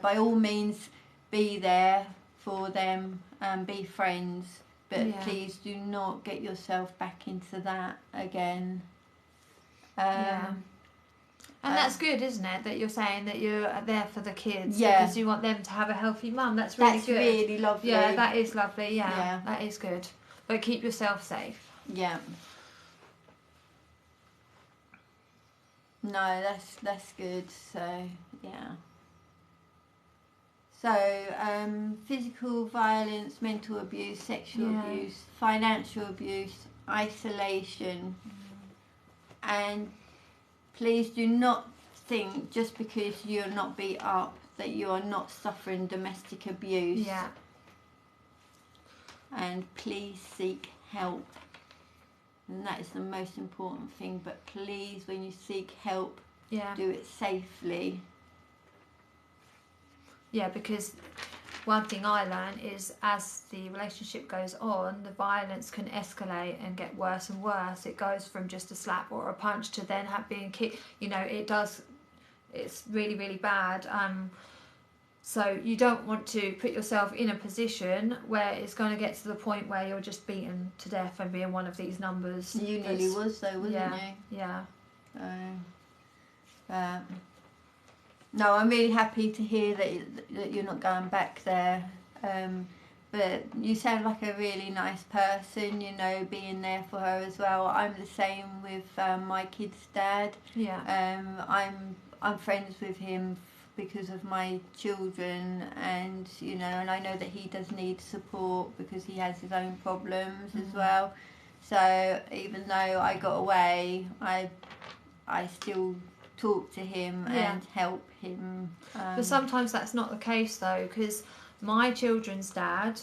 by all means be there for them and be friends, but please do not get yourself back into that again. And that's good, isn't it, that you're saying that you're there for the kids because you want them to have a healthy mum. That's really good. That's really lovely. Yeah, that is lovely. That is good. But keep yourself safe. No, that's good. So So physical violence, mental abuse, sexual abuse, financial abuse, isolation. And please do not think just because you're not beat up that you are not suffering domestic abuse. And please seek help. And that is the most important thing. But please, when you seek help, do it safely. Because one thing I learned is as the relationship goes on, the violence can escalate and get worse and worse. It goes from just a slap or a punch to then being kicked. It's really, really bad. So you don't want to put yourself in a position where it's going to get to the point where you're just beaten to death and being one of these numbers. You nearly was though, wasn't you? No, I'm really happy to hear that you're not going back there. But you sound like a really nice person, being there for her as well. I'm the same with my kid's dad. I'm friends with him because of my children, and and I know that he does need support because he has his own problems as well. So even though I got away, I still talk to him and help him. But sometimes that's not the case though, because my children's dad,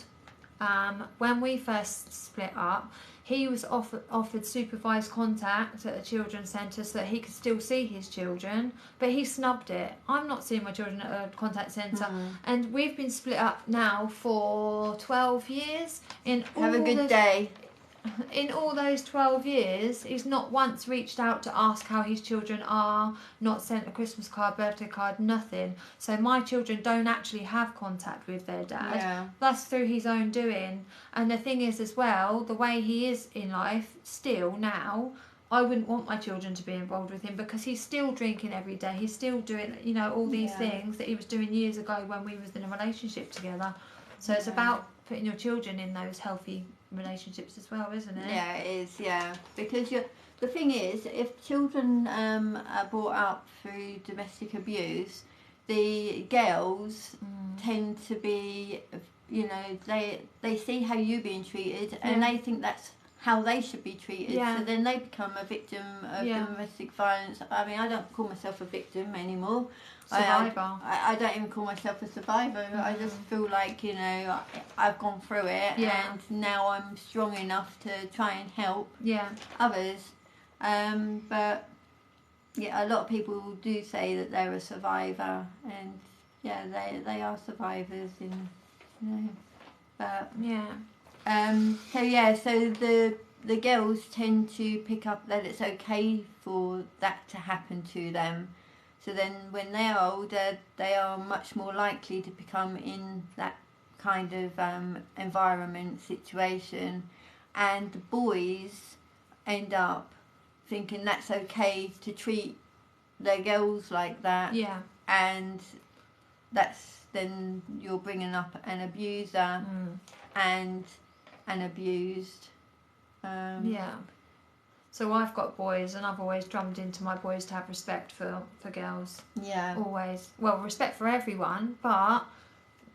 when we first split up, he was offered supervised contact at a children's centre so that he could still see his children, but he snubbed it. I'm not seeing my children at a contact centre, and we've been split up now for 12 years. Have a good day. In all those 12 years, he's not once reached out to ask how his children are, not sent a Christmas card, birthday card, nothing. So my children don't actually have contact with their dad. That's through his own doing. And the thing is as well, the way he is in life still now, I wouldn't want my children to be involved with him because he's still drinking every day. He's still doing, all these things that he was doing years ago when we was in a relationship together. So it's about putting your children in those healthy relationships as well, isn't it? Yeah, it is, because the thing is, if children are brought up through domestic abuse, the girls tend to be, they see how you're being treated and they think that's how they should be treated. So then they become a victim of domestic violence. I mean, I don't call myself a victim anymore. Survivor. I don't even call myself a survivor. I just feel like, I've gone through it and now I'm strong enough to try and help others. But Yeah, a lot of people do say that they're a survivor, and yeah, they are survivors, but so the girls tend to pick up that it's okay for that to happen to them. So then when they're older, they are much more likely to become in that kind of environment, situation, and the boys end up thinking that's okay to treat their girls like that. Yeah. And that's then you're bringing up an abuser and an abused. Yeah. So I've got boys, and I've always drummed into my boys to have respect for girls. Yeah. Always. Well, respect for everyone, but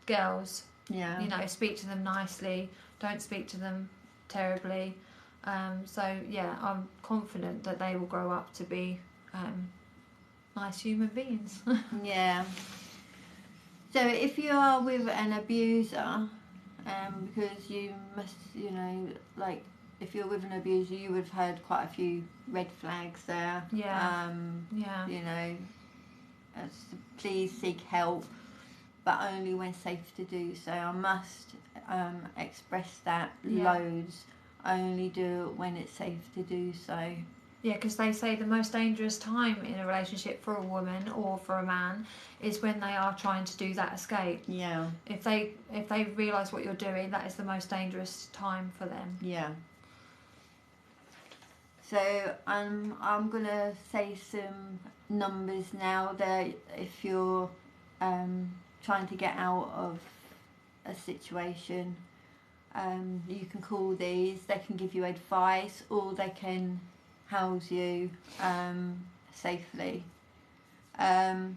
girls. Yeah. You know, speak to them nicely. Don't speak to them terribly. So yeah, I'm confident that they will grow up to be nice human beings. Yeah. So if you are with an abuser, because you must, like if you're with an abuser, you would have heard quite a few red flags there. Yeah. Please seek help, but only when safe to do so. I must express that loads. Only do it when it's safe to do so. Yeah, because they say the most dangerous time in a relationship for a woman or for a man is when they are trying to do that escape. Yeah. If they realise what you're doing, that is the most dangerous time for them. Yeah. So I'm gonna say some numbers now that if you're trying to get out of a situation, you can call these. They can give you advice, or they can house you safely. Now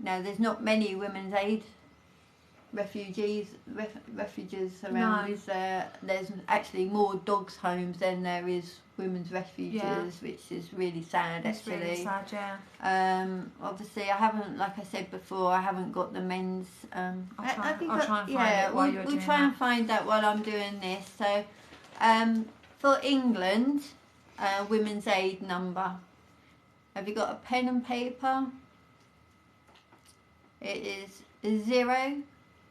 there's not many women's aid refuges around. No. There's actually more dogs' homes than there is women's refuges, which is really sad. It's actually really sad, yeah. Obviously I haven't, like I said before, I haven't got the men's. I'll try and find it while you're doing we'll try and find that while I'm doing this. So for England, women's aid number, have you got a pen and paper? It is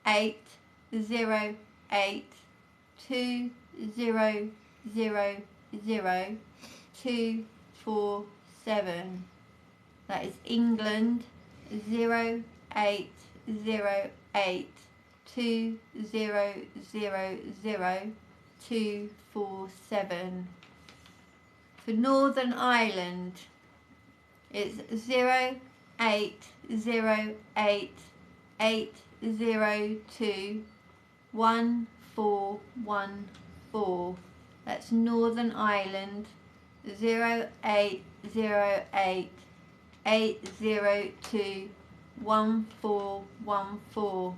080820000247. That is England. 080820000247. For Northern Ireland, it's 0808021414. That's Northern Ireland. 0808021414.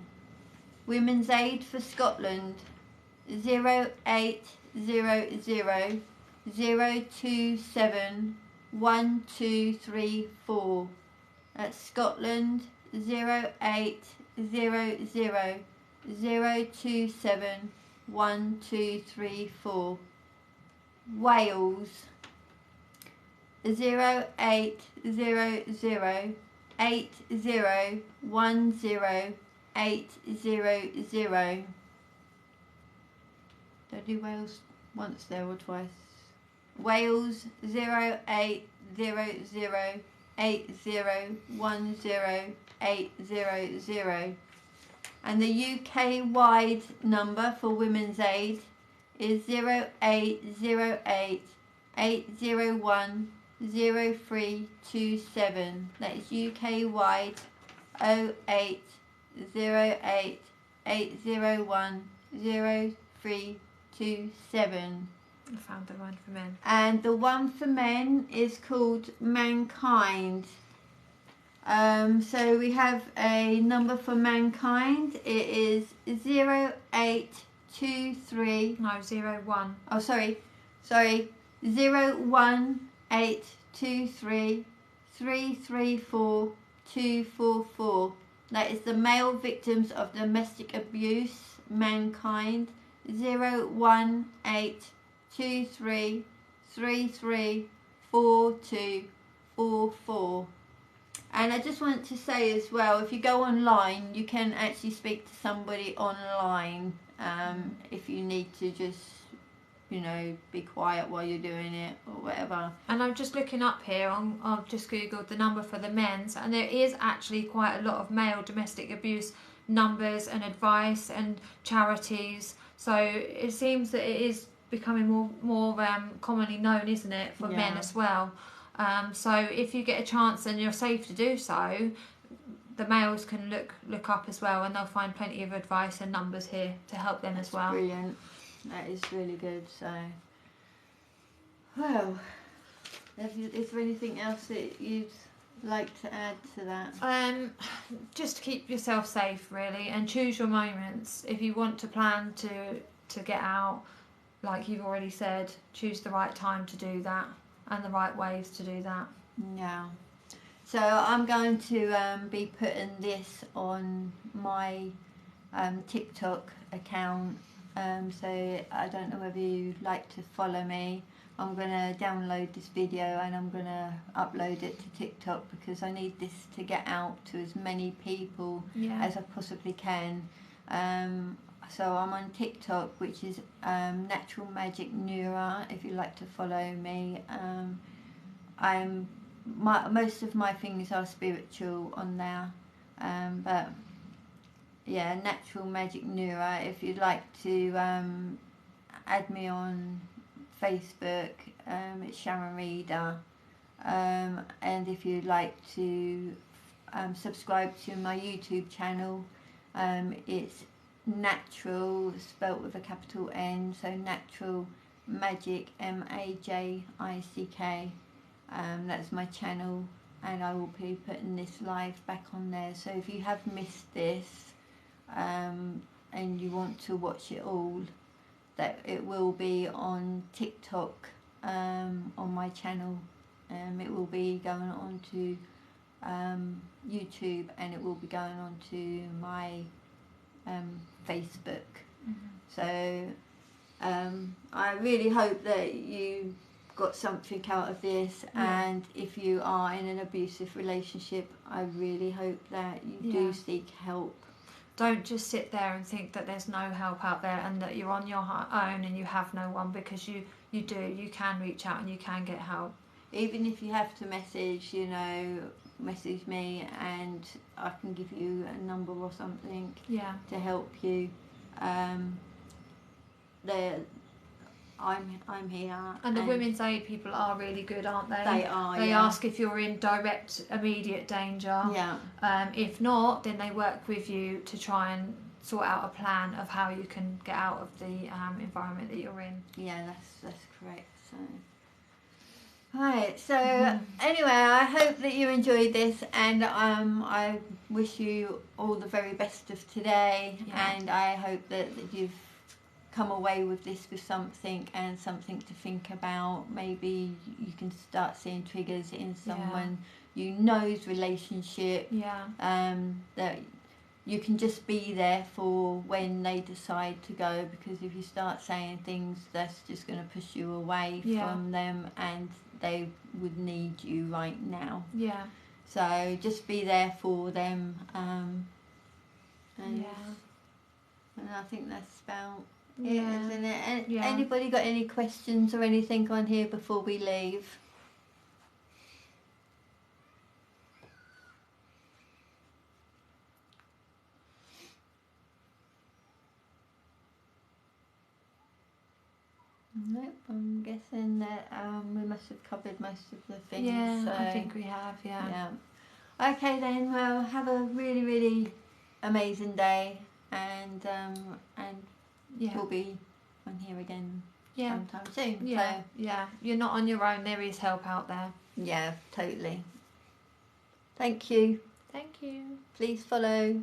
Women's Aid for Scotland. 0800-027-1234. That's Scotland. 0800-027-1234. Wales. 0800-8010-800. Did I do Wales once there or twice? Wales. 0800-8010-800. And the UK wide number for Women's Aid is 0808-801-0327. That is UK wide. 0808-801-0327. I found the one for men. And the one for men is called Mankind. So we have a number for Mankind. It is 0823. No, 01. Oh, sorry. 01823 334 244. That is the male victims of domestic abuse. Mankind. 01823 334244. 644. And I just want to say as well, if you go online, you can actually speak to somebody online if you need to just, you know, be quiet while you're doing it or whatever. And I'm just looking up here, I've just googled the number for the men's, and there is actually quite a lot of male domestic abuse numbers and advice and charities. So it seems that it is becoming more commonly known, isn't it, for men as well. So if you get a chance and you're safe to do so, the males can look up as well, and they'll find plenty of advice and numbers here to help them as well. Brilliant. That is really good. So, well, is there anything else that you'd like to add to that? Just keep yourself safe, really, and choose your moments. If you want to plan to get out, like you've already said, choose the right time to do that and the right ways to do that. Yeah. So I'm going to be putting this on my TikTok account. So I don't know whether you'd like to follow me. I'm going to download this video and I'm going to upload it to TikTok because I need this to get out to as many people as I possibly can. So I'm on TikTok, which is Natural Magic Neura, if you'd like to follow me. Most of my things are spiritual on there, but yeah, Natural Magic Neura. If you'd like to add me on Facebook, it's Sharon Reader, and if you'd like to subscribe to my YouTube channel, it's Natural, spelt with a capital N, so Natural Magic, Magick. That's my channel, and I will be putting this live back on there. So if you have missed this and you want to watch it all, that it will be on TikTok on my channel. It will be going on to YouTube, and it will be going on to my Facebook. So I really hope that you got something out of this, and if you are in an abusive relationship, I really hope that you do seek help. Don't just sit there and think that there's no help out there and that you're on your own and you have no one, because you can reach out and you can get help. Even if you have to message me and I can give you a number or something to help you. I'm here. And the Women's Aid people are really good, aren't they? They are. They ask if you're in direct, immediate danger. Yeah. If not, then they work with you to try and sort out a plan of how you can get out of the environment that you're in. Yeah, that's correct. So. Right, so anyway, I hope that you enjoyed this, and I wish you all the very best of today, and I hope that you've come away with this with something and something to think about. Maybe you can start seeing triggers in someone you know's relationship, that you can just be there for when they decide to go, because if you start saying things, that's just going to push you away from them, and they would need you right now. Yeah. So just be there for them, and I think that's about it, isn't it? Anybody got any questions or anything on here before we leave? Nope, I'm guessing that we must have covered most of the things. Yeah, so. I think we have, Yeah. Okay then, well, have a really, really amazing day, and we'll be on here again sometime soon. Yeah, so. yeah. You're not on your own, there is help out there. Yeah, totally. Thank you. Thank you. Please follow